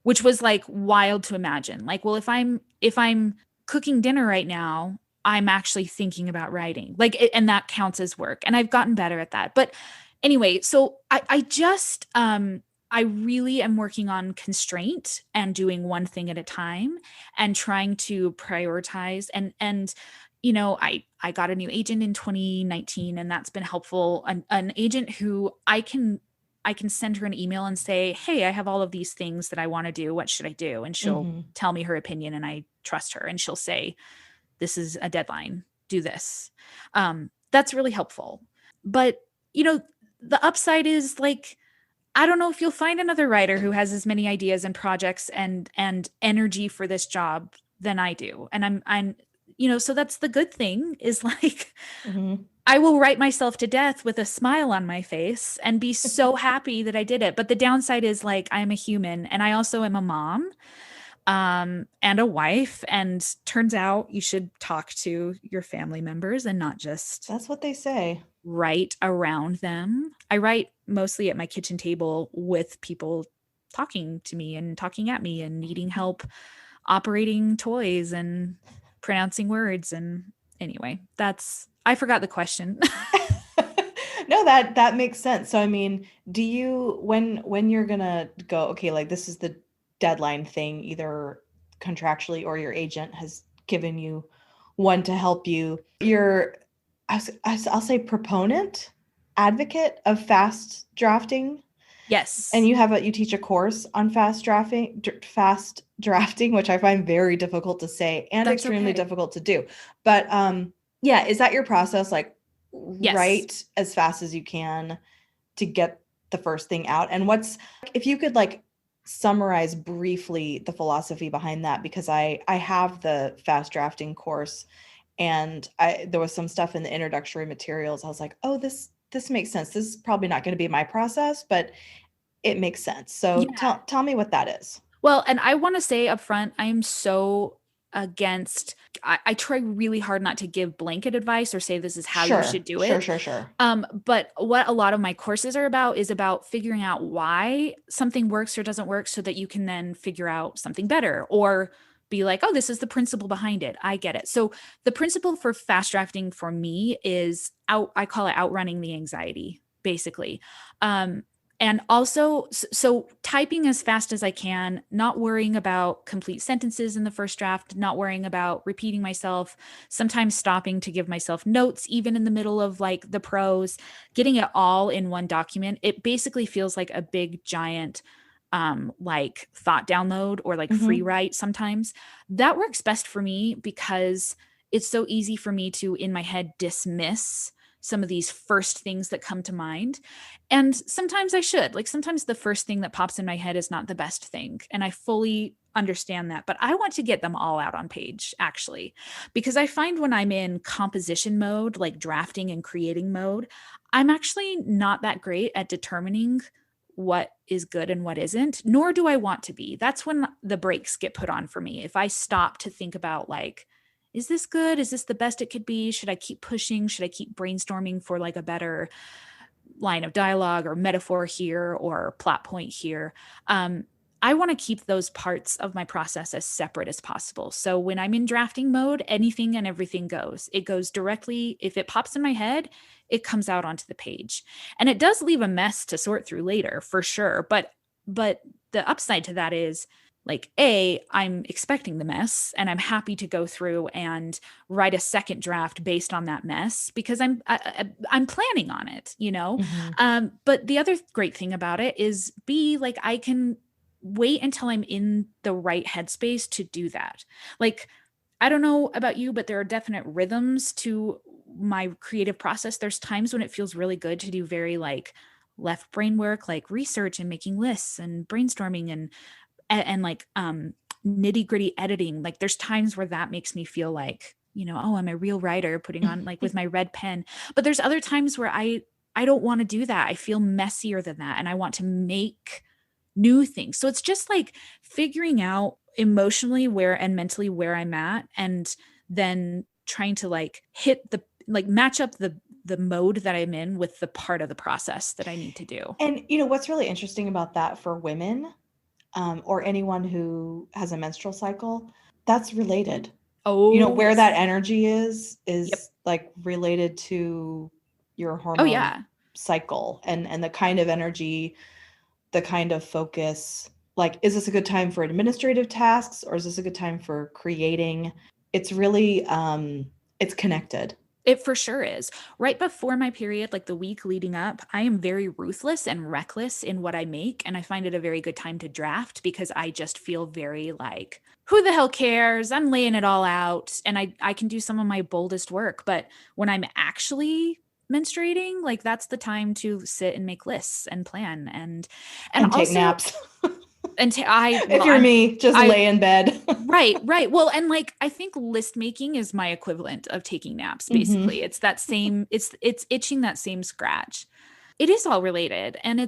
which was like wild to imagine. Like, well, if I'm cooking dinner right now, I'm actually thinking about writing, and that counts as work. And I've gotten better at that. But anyway, so I really am working on constraint and doing one thing at a time and trying to prioritize and I got a new agent in 2019 and that's been helpful. An agent who I can send her an email and say, hey, I have all of these things that I want to do. What should I do? And she'll tell me her opinion and I trust her and she'll say, this is a deadline, do this. That's really helpful. But, the upside is like, I don't know if you'll find another writer who has as many ideas and projects and energy for this job than I do. And I'm so that's the good thing is like, I will write myself to death with a smile on my face and be so happy that I did it. But the downside is like, I'm a human and I also am a mom and a wife. And turns out you should talk to your family members and not just that's what they say. Write around them. I write mostly at my kitchen table with people talking to me and talking at me and needing help operating toys and pronouncing words. And anyway, I forgot the question. No, that makes sense. So, I mean, do you, when you're gonna go, okay, like this is the deadline thing, either contractually or your agent has given you one to help you, I'll say proponent, advocate of fast drafting. Yes. And you teach a course on fast drafting, which I find very difficult to say and that's extremely difficult to do. But yeah, is that your process? Like write as fast as you can to get the first thing out? And if you could like summarize briefly the philosophy behind that, because I have the fast drafting course and there was some stuff in the introductory materials. I was like, oh, this makes sense. This is probably not going to be my process, but it makes sense. So tell me what that is. Well, and I want to say up front, I am so against, I try really hard not to give blanket advice or say this is how you should do it. Sure. But what a lot of my courses are about is about figuring out why something works or doesn't work so that you can then figure out something better or be like, oh, this is the principle behind it. I get it. So the principle for fast drafting for me is I call it outrunning the anxiety, basically. And And also, so typing as fast as I can, not worrying about complete sentences in the first draft, not worrying about repeating myself, sometimes stopping to give myself notes, even in the middle of like the prose, getting it all in one document. It basically feels like a big, giant, like thought download or like free Mm-hmm. write sometimes. That works best for me because it's so easy for me to, in my head, dismiss some of these first things that come to mind. And sometimes I should. Like sometimes the first thing that pops in my head is not the best thing. And I fully understand that. But I want to get them all out on page, actually, because I find when I'm in composition mode, like drafting and creating mode, I'm actually not that great at determining what is good and what isn't, nor do I want to be. That's when the brakes get put on for me. If I stop to think about like, is this good? Is this the best it could be? Should I keep pushing? Should I keep brainstorming for like a better line of dialogue or metaphor here or plot point here? I want to keep those parts of my process as separate as possible. So when I'm in drafting mode, anything and everything goes. It goes directly, if it pops in my head, it comes out onto the page. And it does leave a mess to sort through later, for sure. But the upside to that is like, I'm expecting the mess and I'm happy to go through and write a second draft based on that mess because I'm planning on it, you know. Mm-hmm. But the other great thing about it is B, like I can wait until I'm in the right headspace to do that. Like I don't know about you, but there are definite rhythms to my creative process. There's times when it feels really good to do very like left brain work, like research and making lists and brainstorming and like nitty gritty editing. Like there's times where that makes me feel like, you know, oh, I'm a real writer putting on like with my red pen. But there's other times where I don't want to do that. I feel messier than that and I want to make new things. So it's just like figuring out emotionally where and mentally where I'm at and then trying to like hit the like match up the mode that I'm in with the part of the process that I need to do. And you know what's really interesting about that for women, or anyone who has a menstrual cycle, that's related. You know, Oh, where that yes. energy Yep. is like related to your Oh, hormone yeah. cycle and the kind of energy, the kind of focus. Like, is this a good time for administrative tasks or is this a good time for creating? It's really it's connected. It for sure is. Right before my period, like the week leading up, I am very ruthless and reckless in what I make. And I find it a very good time to draft because I just feel very like, who the hell cares? I'm laying it all out and I can do some of my boldest work. But when I'm actually menstruating, like that's the time to sit and make lists and plan and And take also naps. well, If you're me, just I lay in bed. right, right. Well, and like I think list making is my equivalent of taking naps Hmm. basically. It's that same it's itching that same scratch. It is all related and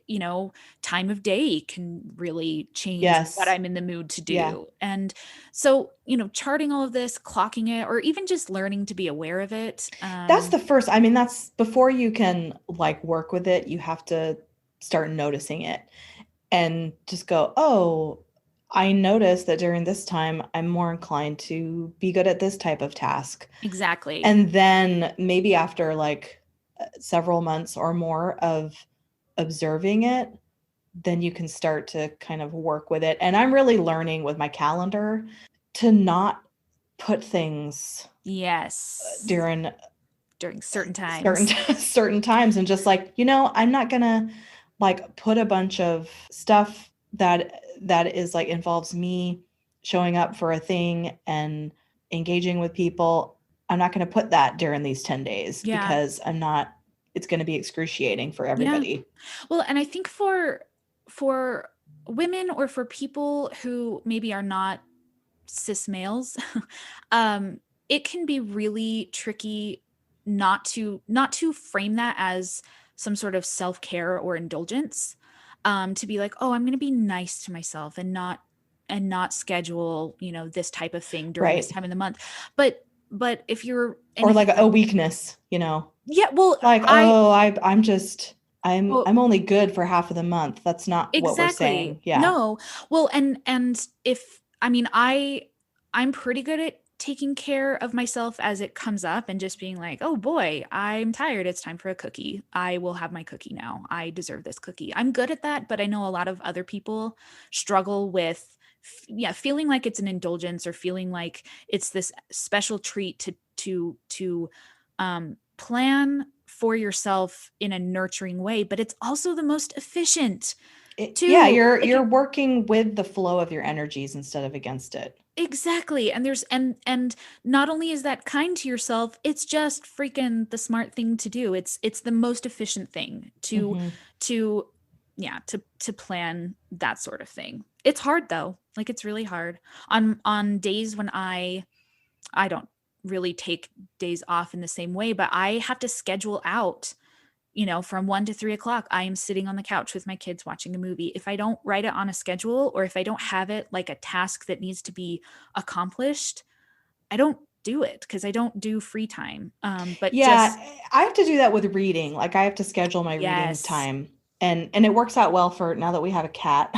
you know, time of day can really change what Yes. I'm in the mood to Yeah. do. And so, you know, charting all of this, clocking it or even just learning to be aware of it. That's the first, I mean, that's before you can like work with it, you have to start noticing it and just go, oh, I noticed that during this time, I'm more inclined to be good at this type of task. Exactly. And then maybe after like several months or more of observing it, then you can start to kind of work with it. And I'm really learning with my calendar to not put things Yes. during During certain certain times. certain times and just like, I'm not gonna like put a bunch of stuff that is like involves me showing up for a thing and engaging with people. I'm not gonna put that during these 10 days Yeah. because I'm not it's gonna be excruciating for Yeah. everybody. Well, and I think for women or for people who maybe are not cis males, um, it can be really tricky not to frame that as some sort of self-care or indulgence. To be like, oh, I'm gonna be nice to myself and not schedule, you know, this type of thing during this Right. time of the month. But if you're Or anything like a like weakness, yeah, well, like, I oh, I'm just well, I'm only good for half of the month. That's not what we're exactly. saying. Yeah. No. Well, and if I mean I'm pretty good at taking care of myself as it comes up and just being like, oh boy, I'm tired. It's time for a cookie. I will have my cookie now. I deserve this cookie. I'm good at that, but I know a lot of other people struggle with feeling like it's an indulgence or feeling like it's this special treat to plan for yourself in a nurturing way, but it's also the most efficient too. Yeah, you're working with the flow of your energies instead of against it. Exactly. And there's and not only is that kind to yourself, it's just freaking the smart thing to do. It's the most efficient thing to to plan that sort of thing. It's hard though. Like it's really hard. On days when I don't really take days off in the same way, but I have to schedule out, from 1 to 3 o'clock, I am sitting on the couch with my kids watching a movie. If I don't write it on a schedule, or if I don't have it like a task that needs to be accomplished, I don't do it because I don't do free time. But yeah, I have to do that with reading. Like I have to schedule my reading time, and it works out well for now that we have a cat.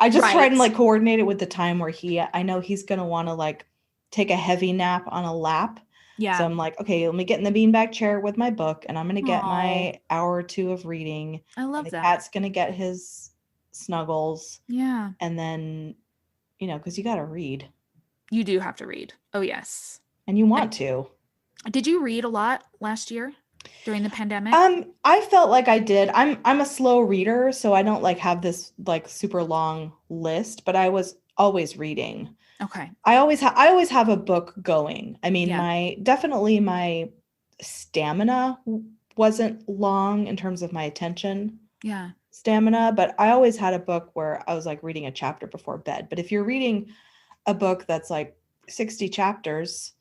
I just try and like coordinate it with the time where I know he's going to want to like take a heavy nap on a lap. Yeah. So I'm like, okay, let me get in the beanbag chair with my book, and I'm going to get my hour or two of reading. I love that. The cat's going to get his snuggles. Yeah. And then, because you got to read. You do have to read. Oh, yes. And you want to. Did you read a lot last year during the pandemic? I felt like I did. I'm a slow reader, so I don't like have this like super long list, but I was always reading. Okay. I always have a book going. I mean, my stamina wasn't long in terms of my attention. Yeah. Stamina, but I always had a book where I was like reading a chapter before bed. But if you're reading a book that's like 60 chapters,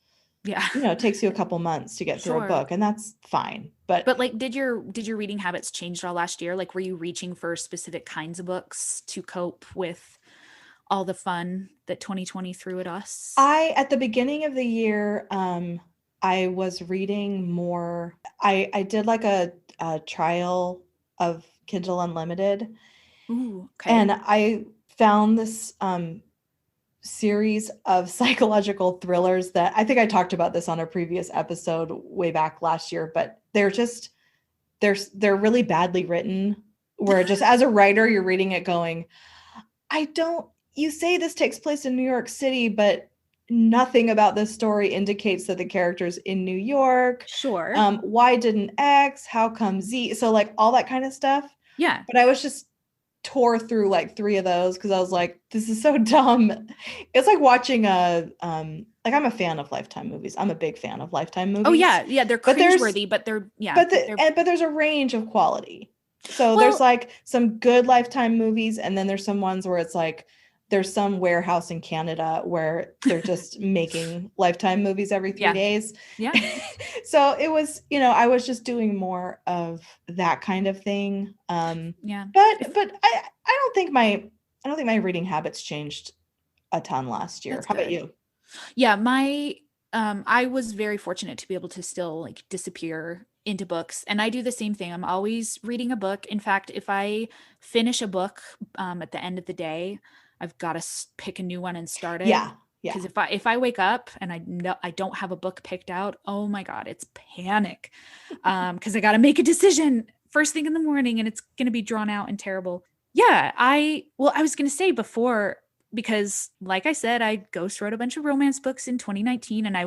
it takes you a couple months to get through a book, and that's fine. But like, did your reading habits change at all last year? Like, were you reaching for specific kinds of books to cope with all the fun that 2020 threw at us? At the beginning of the year, I was reading more. I did like a trial of Kindle Unlimited. Ooh, okay. And I found this series of psychological thrillers that I think I talked about this on a previous episode way back last year, but they're really badly written, where just as a writer, you're reading it going, you say this takes place in New York City, but nothing about this story indicates that the character's in New York. Sure. Why didn't X? How come Z? So like all that kind of stuff. Yeah. But I was just tore through like 3 of those because I was like, this is so dumb. It's like watching like I'm a fan of Lifetime movies. I'm a big fan of Lifetime movies. Oh yeah, they're cringeworthy, but they're but there's a range of quality. So there's like some good Lifetime movies, and then there's some ones where it's like there's some warehouse in Canada where they're just making Lifetime movies every 3 days. Yeah. So it was, I was just doing more of that kind of thing. Yeah. But I don't think my reading habits changed a ton last year. How about you? Yeah, I was very fortunate to be able to still like disappear into books, and I do the same thing. I'm always reading a book. In fact, if I finish a book at the end of the day, I've got to pick a new one and start it. Yeah. Because if I wake up and I know I don't have a book picked out, oh my God, it's panic. Because I got to make a decision first thing in the morning, and it's going to be drawn out and terrible. Yeah, I was going to say before, because like I said, I ghost wrote a bunch of romance books in 2019, and I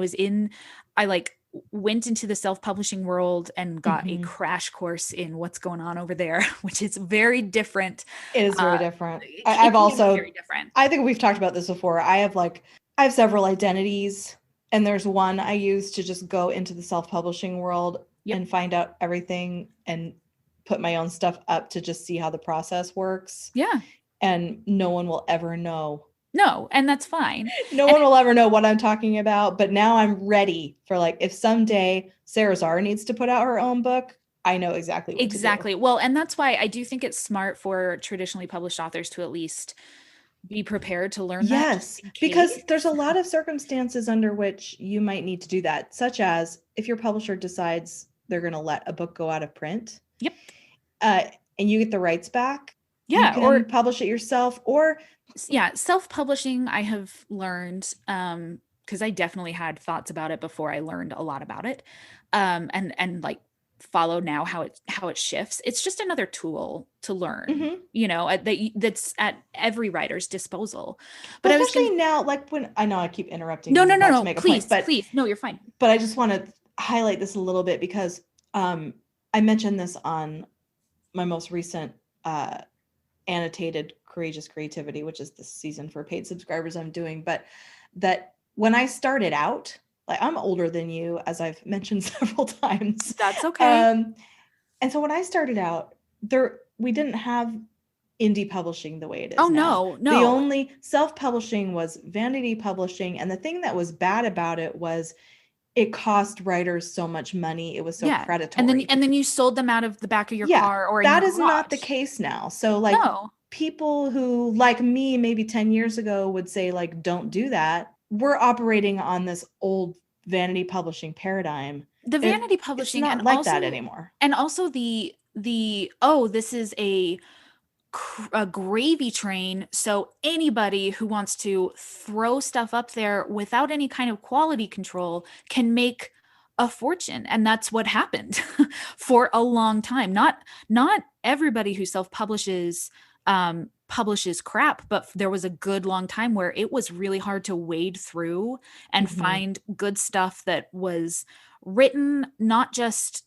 went into the self-publishing world and got a crash course in what's going on over there, which is very different. It is very different. I've also very different. I think we've talked about this before. I have several identities, and there's one I use to just go into the self-publishing world and find out everything and put my own stuff up to just see how the process works. Yeah. And no one will ever know. No, and that's fine. No one will ever know what I'm talking about, but now I'm ready for like, if someday Sarah Zara needs to put out her own book, I know exactly what to do. Well, and that's why I do think it's smart for traditionally published authors to at least be prepared to learn that. Yes, because there's a lot of circumstances under which you might need to do that, such as if your publisher decides they're going to let a book go out of print. Yep. And you get the rights back. Yeah, you can publish it yourself, or self-publishing, I have learned, because I definitely had thoughts about it before I learned a lot about it. And like follow now how it shifts. It's just another tool to learn, that's at every writer's disposal. But well, especially now, like when I know I keep interrupting no, you no, no, about to no, make a please, point, but please, no, you're fine. But I just want to highlight this a little bit because I mentioned this on my most recent annotated Courageous Creativity, which is the season for paid subscribers I'm doing, but that when I started out, like I'm older than you, as I've mentioned several times. That's okay. And so when I started out, we didn't have indie publishing the way it is Oh, now. no. The only self-publishing was vanity publishing, and the thing that was bad about it was it cost writers so much money. It was so predatory. And then you sold them out of the back of your car or in that your is not the garage. case now. So like people who like me maybe 10 years ago would say like don't do that. We're operating on this old vanity publishing paradigm. The vanity publishing, it's not and like also that anymore. And also the this is a gravy train, so anybody who wants to throw stuff up there without any kind of quality control can make a fortune. And that's what happened for a long time. Not everybody who self-publishes publishes crap, but there was a good long time where it was really hard to wade through and find good stuff that was written not just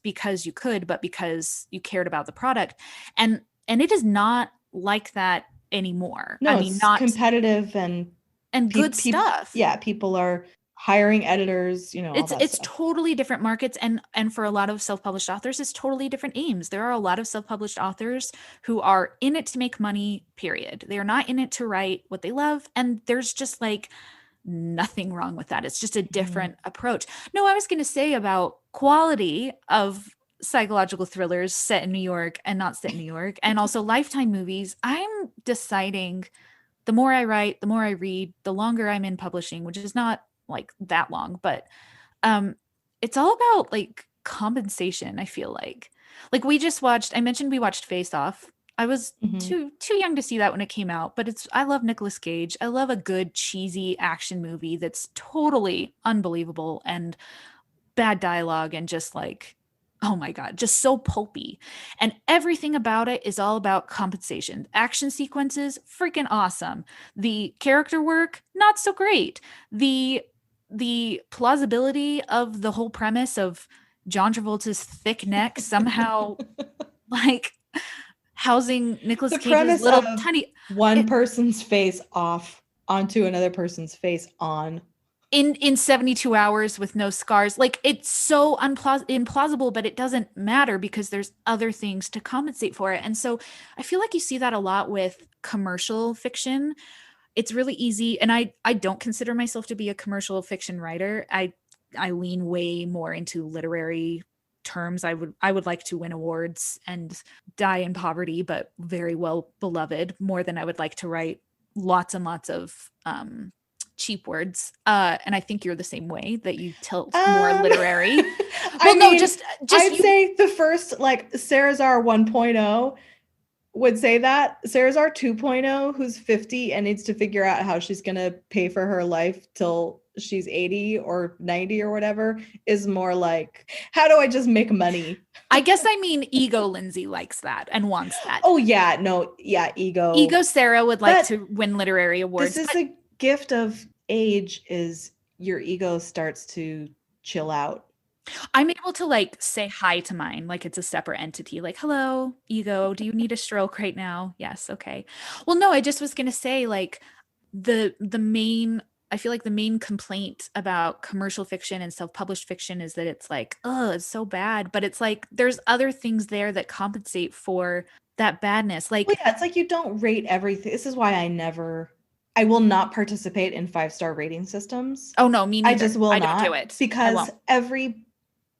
because you could, but because you cared about the product. And it is not like that anymore. No, I mean, not competitive and good stuff. Yeah, people are hiring editors, it's totally different markets, and for a lot of self-published authors, it's totally different aims. There are a lot of self-published authors who are in it to make money, period. They are not in it to write what they love, and there's just like nothing wrong with that. It's just a different approach. No, I was going to say about quality of psychological thrillers set in New York and not set in New York, and also Lifetime movies. I'm deciding the more I write, the more I read, the longer I'm in publishing, which is not like that long, but it's all about like compensation. I feel like I mentioned we watched Face Off. I was too young to see that when it came out, but I love Nicolas Cage. I love a good cheesy action movie that's totally unbelievable and bad dialogue and just like, oh my God, just so pulpy. And everything about it is all about compensation. Action sequences, freaking awesome. The character work, not so great. The plausibility of the whole premise of John Travolta's thick neck somehow like housing Nicolas Cage's little tiny person's face off onto another person's face on in 72 hours with no scars. Like, it's so implausible, but it doesn't matter because there's other things to compensate for it. And so I feel like you see that a lot with commercial fiction. It's really easy, and I don't consider myself to be a commercial fiction writer. I lean way more into literary terms. I would like to win awards and die in poverty, but very well beloved, more than I would like to write lots and lots of cheap words. And I think you're the same way, that you tilt more literary. Well, I'd say the first, like, Sarazar 1.0 would say that. Sarazar 2.0, who's 50 and needs to figure out how she's going to pay for her life till she's 80 or 90 or whatever, is more like, how do I just make money? I guess I mean ego Lindsay likes that and wants that. Oh yeah, no, yeah, ego Sarah would like to win literary awards. This is the gift of age, is your ego starts to chill out. I'm able to like say hi to mine like it's a separate entity. Like, hello, ego, do you need a stroke right now? Yes, okay. Well, no, I just was gonna say, like, I feel like the main complaint about commercial fiction and self-published fiction is that it's like, oh, it's so bad. But it's like there's other things there that compensate for that badness. Like, well, yeah, it's like you don't rate everything. This is why I will not participate in 5-star rating systems. Oh no, me neither. I just will not. I don't do it. Because every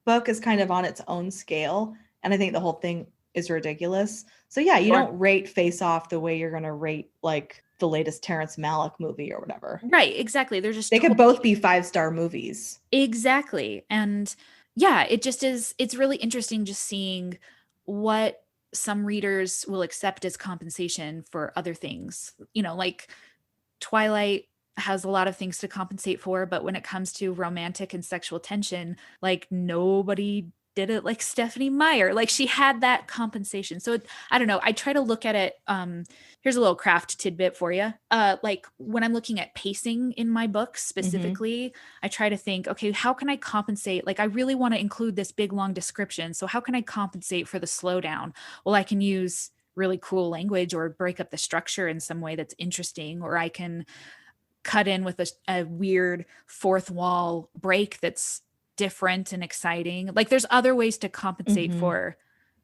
book is kind of on its own scale. And I think the whole thing is ridiculous. So yeah, you don't rate Face Off the way you're going to rate like the latest Terrence Malick movie or whatever. Right, exactly. They could both be 5-star movies. Exactly. And yeah, it's really interesting just seeing what some readers will accept as compensation for other things. Like Twilight has a lot of things to compensate for, but when it comes to romantic and sexual tension, like nobody did it like Stephanie Meyer. Like she had that compensation. So I don't know. I try to look at it. Here's a little craft tidbit for you. Like when I'm looking at pacing in my books specifically, I try to think, okay, how can I compensate? Like I really want to include this big long description. So how can I compensate for the slowdown? Well, I can use really cool language or break up the structure in some way that's interesting, or I can cut in with a weird fourth wall break that's different and exciting. Like there's other ways to compensate for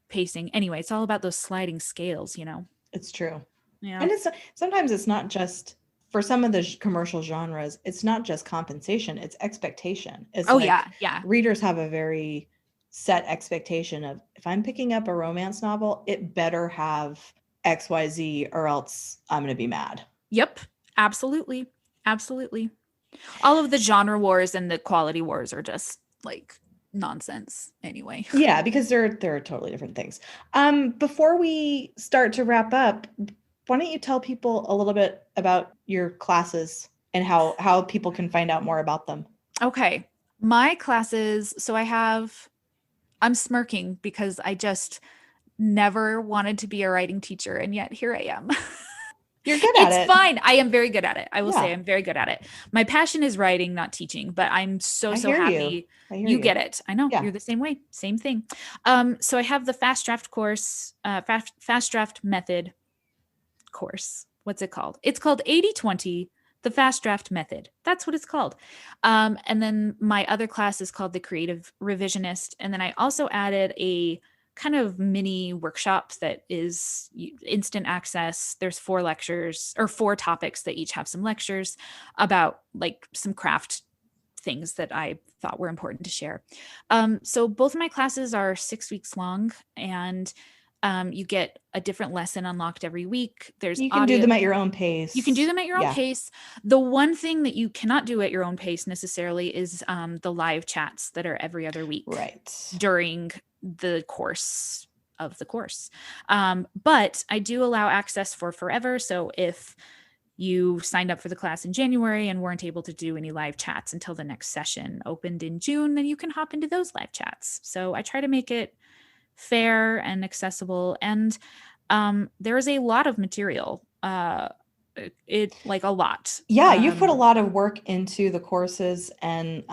pacing. Anyway, it's all about those sliding scales, you know? It's true. Yeah. And sometimes it's not just for some of the commercial genres, it's not just compensation, it's expectation. It's yeah. Readers have a very set expectation of, if I'm picking up a romance novel, it better have XYZ or else I'm going to be mad. Yep. Absolutely. Absolutely. All of the genre wars and the quality wars are just like nonsense anyway. Yeah, because they're totally different things. Before we start to wrap up, why don't you tell people a little bit about your classes and how people can find out more about them? Okay. My classes, so I'm smirking because I just never wanted to be a writing teacher, and yet here I am. You're good at it. It's fine. I am very good at it. I will say I'm very good at it. My passion is writing, not teaching, but I'm so happy you get it. I know you're the same way. Same thing. So I have the fast draft course, fast draft method course. What's it called? It's called 80/20, the fast draft method. That's what it's called. And then my other class is called the creative revisionist. And then I also added a kind of mini workshop that is instant access. There's 4 lectures or 4 topics that each have some lectures about like some craft things that I thought were important to share. So both of my classes are 6 weeks long, and you get a different lesson unlocked every week. You can do them at your own pace. You can do them at your own pace. The one thing that you cannot do at your own pace necessarily is the live chats that are every other week during the course of the course. But I do allow access for forever. So if you signed up for the class in January and weren't able to do any live chats until the next session opened in June, then you can hop into those live chats. So I try to make it fair and accessible, and there is a lot of material, it like a lot. You put a lot of work into the courses, and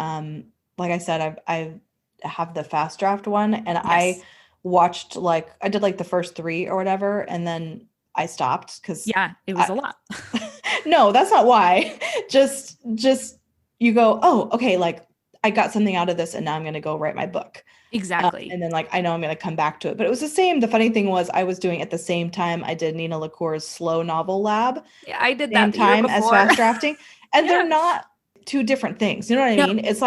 like I said, I have the fast draft one, and I watched I did the first 3 or whatever, and then I stopped because it was a lot. No, that's not why. just you go, oh, okay, I got something out of this, and now I'm going to go write my book. Exactly. And then I know I'm going to come back to it. But it was the same. The funny thing was I was doing at the same time I did Nina LaCour's slow novel lab. Yeah, I did that the time as fast drafting. And they're not 2 different things. You know what I mean? It's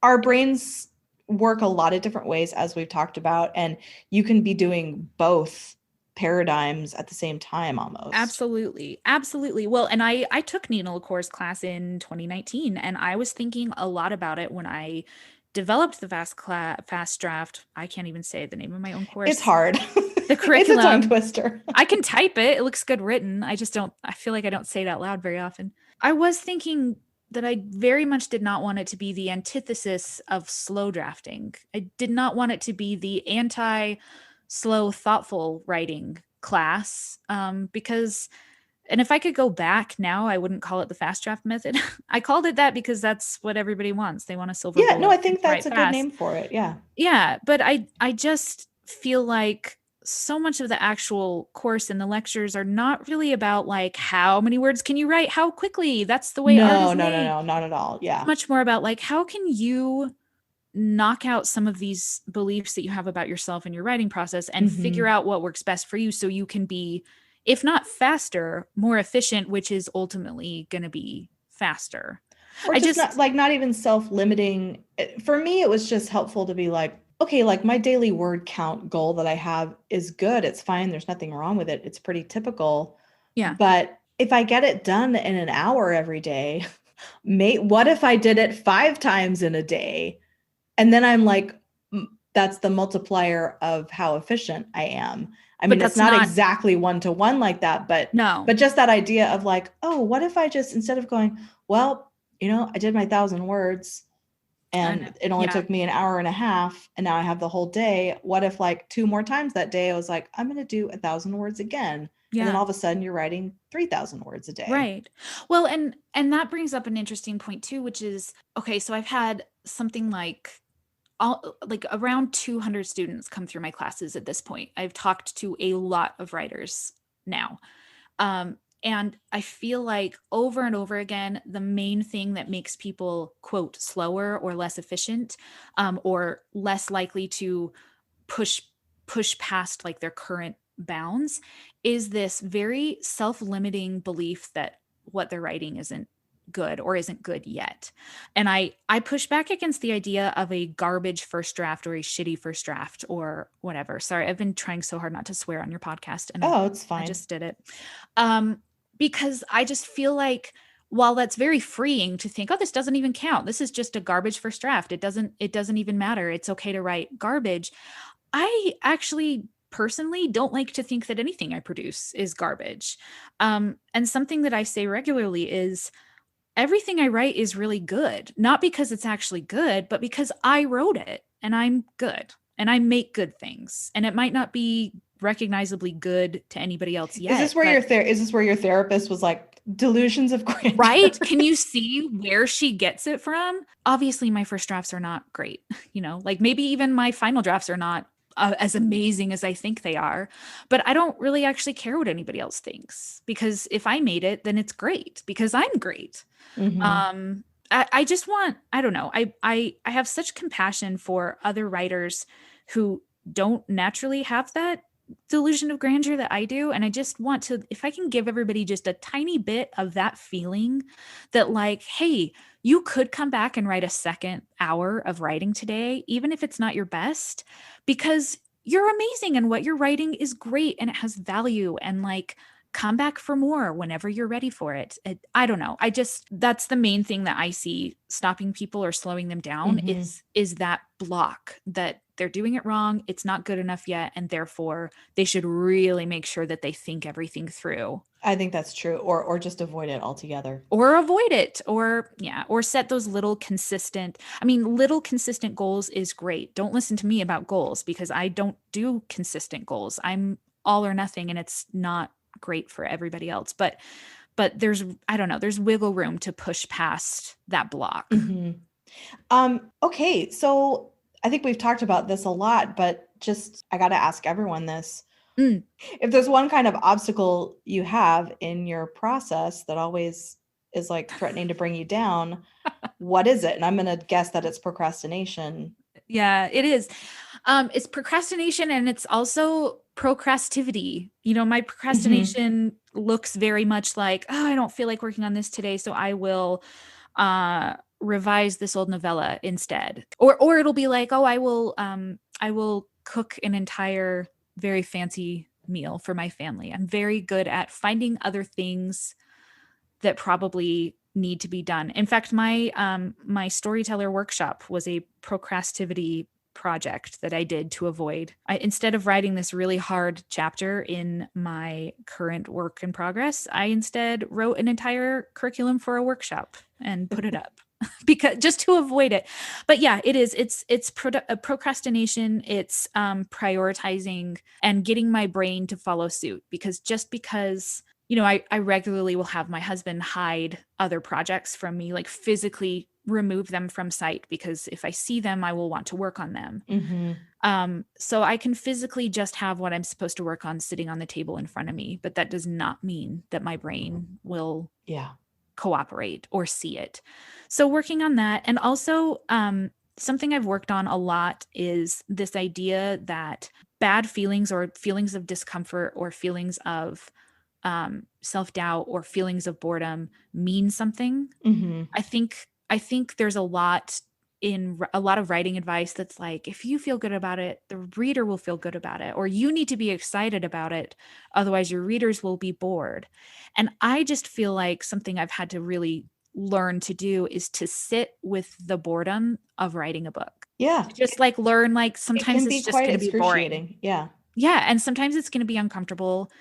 our brains work a lot of different ways, as we've talked about. And you can be doing both paradigms at the same time almost. Absolutely. Absolutely. Well, and I took Nina LaCour's class in 2019, and I was thinking a lot about it when I developed the fast draft. I can't even say the name of my own course. It's hard. The curriculum. It's a tongue twister. I can type it. It looks good written. I feel like I don't say it out loud very often. I was thinking that I very much did not want it to be the antithesis of slow drafting. I did not want it to be the anti-slow, thoughtful writing class, because, and if I could go back now, I wouldn't call it the fast draft method. I called it that because that's what everybody wants. They want a silver bullet. Yeah, no, I think that's a good name for it. Yeah. Yeah, but I just feel like so much of the actual course and the lectures are not really about how many words can you write, how quickly. That's the way art is made. No, not at all. Yeah. Much more about how can you knock out some of these beliefs that you have about yourself and your writing process and figure out what works best for you, so you can be, if not faster, more efficient, which is ultimately going to be faster. Or not even self-limiting. For me, it was just helpful to be okay, my daily word count goal that I have is good. It's fine. There's nothing wrong with it. It's pretty typical. Yeah. But if I get it done in an hour every day, what if I did it 5 times in a day? And then I'm that's the multiplier of how efficient I am. I mean, it's not not exactly one-to-one like that, but no. just that idea of like, oh, what if I just, instead of going, well, I did my 1,000 words and it only took me an hour and a half and now I have the whole day. What if like 2 more times that day I was like, I'm going to do 1,000 words again. Yeah. And then all of a sudden you're writing 3,000 words a day. Right. Well, and that brings up an interesting point too, which is, okay, so I've had something like around 200 students come through my classes at this point. I've talked to a lot of writers now. And I feel like over and over again, the main thing that makes people, quote, slower or less efficient, or less likely to push past like their current bounds, is this very self-limiting belief that what they're writing isn't good or isn't good yet. And I push back against the idea of a garbage first draft or a shitty first draft or whatever. Sorry, I've been trying so hard not to swear on your podcast, and it's fine. I just did it. Because I just feel like, while that's very freeing to think, oh, this doesn't even count, this is just a garbage first draft, it doesn't even matter, it's okay to write garbage, I actually personally don't like to think that anything I produce is garbage. And something that I say regularly is, everything I write is really good, not because it's actually good, but because I wrote it and I'm good and I make good things. And it might not be recognizably good to anybody else yet. Is this where your therapist was like, delusions of grandeur? Right? Can you see where she gets it from? Obviously, my first drafts are not great. Like maybe even my final drafts are not as amazing as I think they are, but I don't really actually care what anybody else thinks, because if I made it, then it's great because I'm great. Mm-hmm. I just want, I don't know. I have such compassion for other writers who don't naturally have that delusion of grandeur that I do. And I just want to, if I can give everybody just a tiny bit of that feeling that like, hey, you could come back and write a second hour of writing today, even if it's not your best, because you're amazing and what you're writing is great and it has value, and like, come back for more whenever you're ready for it. I don't know. That's the main thing that I see stopping people or slowing them down, mm-hmm. is that block that they're doing it wrong. It's not good enough yet. And therefore they should really make sure that they think everything through. I think that's true. Or just avoid it altogether. Or set those little consistent goals is great. Don't listen to me about goals because I don't do consistent goals. I'm all or nothing, and it's not great for everybody else. But there's wiggle room to push past that block. Mm-hmm. Okay. So I think we've talked about this a lot, but just, I got to ask everyone this. If there's one kind of obstacle you have in your process that always is like threatening to bring you down, what is it? And I'm going to guess that it's procrastination. Yeah, it is. It's procrastination, and it's also procrastivity. My procrastination mm-hmm. looks very much like, oh, I don't feel like working on this today, so I will revise this old novella instead. Or it'll be like, oh, I will cook an entire very fancy meal for my family. I'm very good at finding other things that probably need to be done. In fact, my storyteller workshop was a procrastivity project that I did to avoid. Instead of writing this really hard chapter in my current work in progress, I instead wrote an entire curriculum for a workshop and put it up. Because just to avoid it. But yeah, it is. It's procrastination. It's prioritizing and getting my brain to follow suit. Because just because, I regularly will have my husband hide other projects from me, like physically remove them from sight, because if I see them, I will want to work on them. Mm-hmm. So I can physically just have what I'm supposed to work on sitting on the table in front of me, but that does not mean that my brain will cooperate or see it. So working on that. And also something I've worked on a lot is this idea that bad feelings or feelings of discomfort or feelings of self-doubt or feelings of boredom mean something. Mm-hmm. I think there's a lot of writing advice that's like, if you feel good about it, the reader will feel good about it, or you need to be excited about it. Otherwise your readers will be bored. And I just feel like something I've had to really learn to do is to sit with the boredom of writing a book. Yeah. Just like learn, like sometimes it's just going to be boring. Yeah. Yeah. And sometimes it's going to be uncomfortable.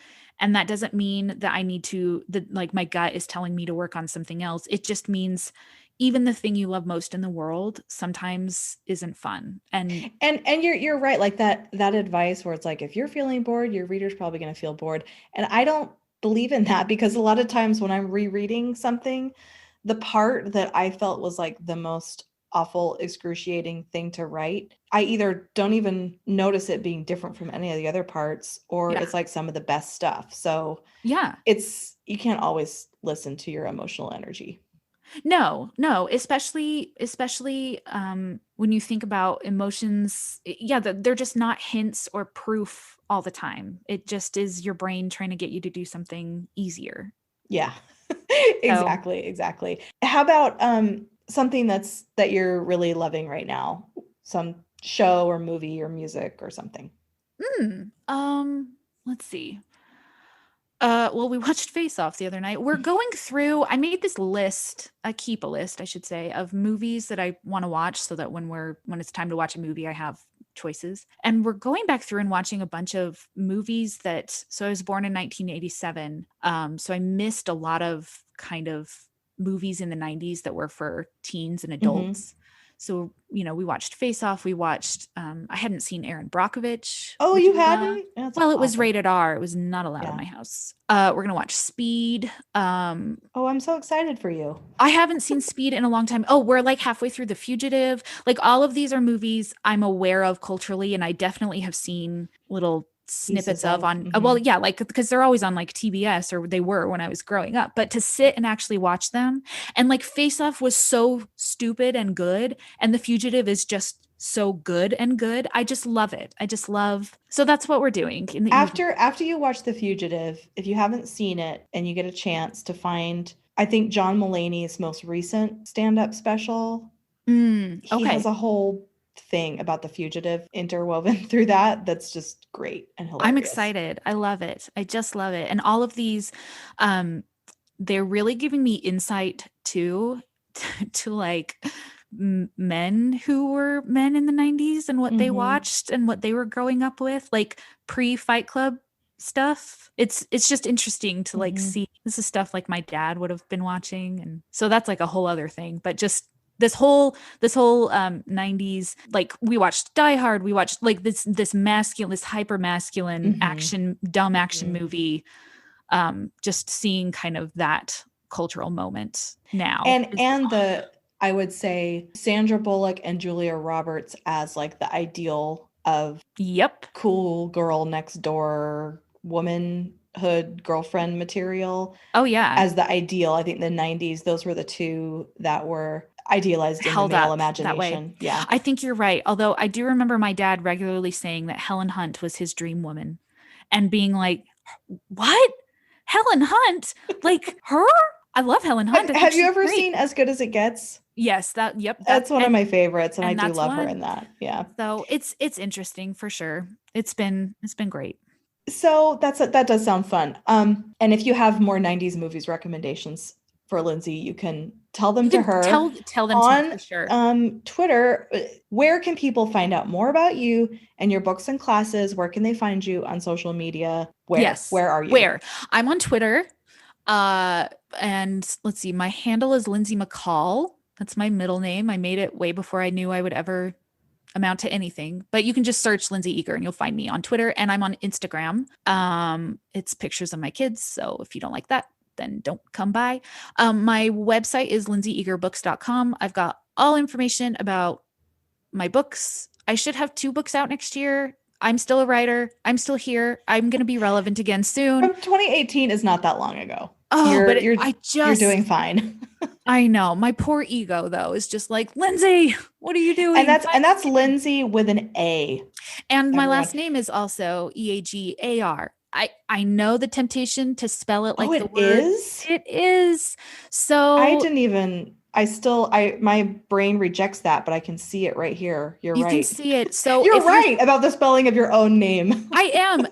And that doesn't mean that I need to, that like my gut is telling me to work on something else. It just means even the thing you love most in the world sometimes isn't fun. And you're right, like that advice where it's like, if you're feeling bored, your reader's probably going to feel bored. And I don't believe in that, because a lot of times when I'm rereading something, the part that I felt was like the most awful, excruciating thing to write, I either don't even notice it being different from any of the other parts, or yeah. it's like some of the best stuff. So Yeah. you can't always listen to your emotional energy. No, especially when you think about emotions, yeah, they're just not hints or proof all the time. It just is your brain trying to get you to do something easier. Yeah. So, Exactly. How about something that you're really loving right now? Some show or movie or music or something. mm, let's see. Well, we watched Face Off the other night. We're going through, I made this list, I keep a list, I should say, of movies that I want to watch so that when it's time to watch a movie, I have choices. And we're going back through and watching a bunch of movies so I was born in 1987. So I missed a lot of kind of movies in the 90s that were for teens and Mm-hmm. adults. So, we watched Face Off. We watched, I hadn't seen Aaron Brockovich, Oh, which you I love. hadn't? That's Well, it was awesome. rated R. It was not allowed in Yeah. my house. We're gonna watch Speed. Oh, I'm so excited for you. I haven't seen Speed in a long time. Oh, we're like halfway through The Fugitive. Like all of these are movies I'm aware of culturally, and I definitely have seen little Pieces snippets of of. on. Mm-hmm. Well, yeah, like because they're always on like TBS, or they were when I was growing up. But to sit and actually watch them, and like Face Off was so stupid and good, and The Fugitive is just so good and good. I just love it. I just love. So that's what we're doing in the evening. After you watch The Fugitive, if you haven't seen it and you get a chance to find, I think John Mulaney's most recent stand-up special, he has Okay. a whole thing about The Fugitive interwoven through that's just great and I'm hilarious. excited. I love it. I just love it. And all of these, um, they're really giving me insight too, to like men who were men in the 90s and what they Mm-hmm. watched and what they were growing up with, like pre-Fight Club stuff. It's just interesting to like Mm-hmm. see this is stuff like my dad would have been watching. And so that's like a whole other thing. But just this whole 90s, like we watched Die Hard, we watched like this masculine, this hyper masculine Mm-hmm. action, dumb action Mm-hmm. movie. Just seeing kind of that cultural moment now And is and fun. the I would say Sandra Bullock and Julia Roberts as like the ideal of Yep. cool girl next door womanhood girlfriend material Oh yeah. as the ideal. I think the 90s, those were the two that were idealized in the Held male up that way. imagination. Yeah. I think you're right. Although I do remember my dad regularly saying that Helen Hunt was his dream woman and being like, "What? Helen Hunt? Like her? I love Helen Hunt. I think Have you she's ever great." seen As Good as It Gets? Yes, That's one of my favorites, and I and do that's love her one. in that. Yeah. So it's interesting for sure. It's been great. So that does sound fun. And if you have more 90s movies recommendations for Lindsay, you can tell them You to can her tell them to me on for sure. Twitter. Where can people find out more about you and your books and classes? Where can they find you on social media? Where? Yes. Where are you? Where? I'm on Twitter. Uh, and let's see, my handle is Lindsay McCall. That's my middle name. I made it way before I knew I would ever amount to anything. But you can just search Lindsay Eager and you'll find me on Twitter, and I'm on Instagram. It's pictures of my kids. So if you don't like that, then don't come by. My website is lindsay.eagerbooks.com. I've got all information about my books. I should have 2 books out next year. I'm still a writer. I'm still here. I'm going to be relevant again soon. From 2018 is not that long ago. Oh, You're but you're I you're doing just, fine. I know. My poor ego, though, is just like, Lindsay, what are you And doing? that's Lindsay with an A, And my everyone. last name is also Eagar. I know the temptation to spell it Oh, like the it word. is? It is. I So didn't even, I still, my brain rejects that, but I can see it right here. You're you can right. see it. So You're if you're, right about the spelling of your own name. I am,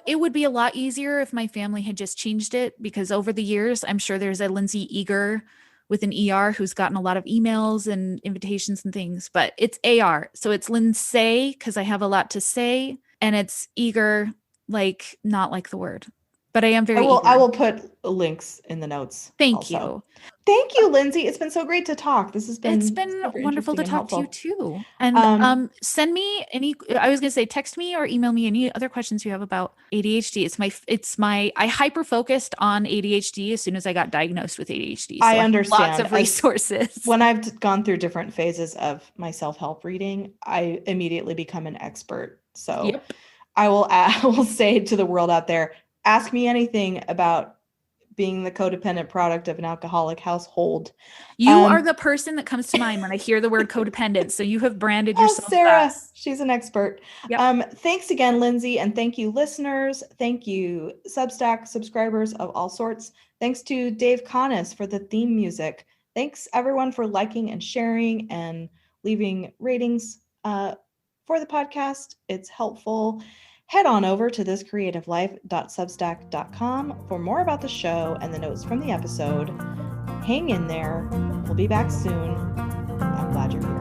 it would be a lot easier if my family had just changed it, because over the years, I'm sure there's a Lindsay Eager with an ER who's gotten a lot of emails and invitations and things, but it's AR. So it's Lindsay because I have a lot to say, and it's eager, like not like the word, but I am very eager. I will put links in the notes. Thank you. Thank you, Lindsay. It's been so great to talk. It's been wonderful to talk to you too. And send me any, I was going to say, text me or email me any other questions you have about ADHD. I hyper focused on ADHD as soon as I got diagnosed with ADHD. So I understand. Lots of resources. When I've gone through different phases of my self-help reading, I immediately become an expert. So yep. I will say to the world out there, ask me anything about being the codependent product of an alcoholic household. You are the person that comes to mind when I hear the word codependent. So you have branded yourself. Sarah, that. She's an expert. Yep. Thanks again, Lindsay. And thank you, listeners. Thank you, Substack subscribers of all sorts. Thanks to Dave Connis for the theme music. Thanks everyone for liking and sharing and leaving ratings for the podcast. It's helpful. Head on over to thiscreativelife.substack.com for more about the show and the notes from the episode. Hang in there. We'll be back soon. I'm glad you're here.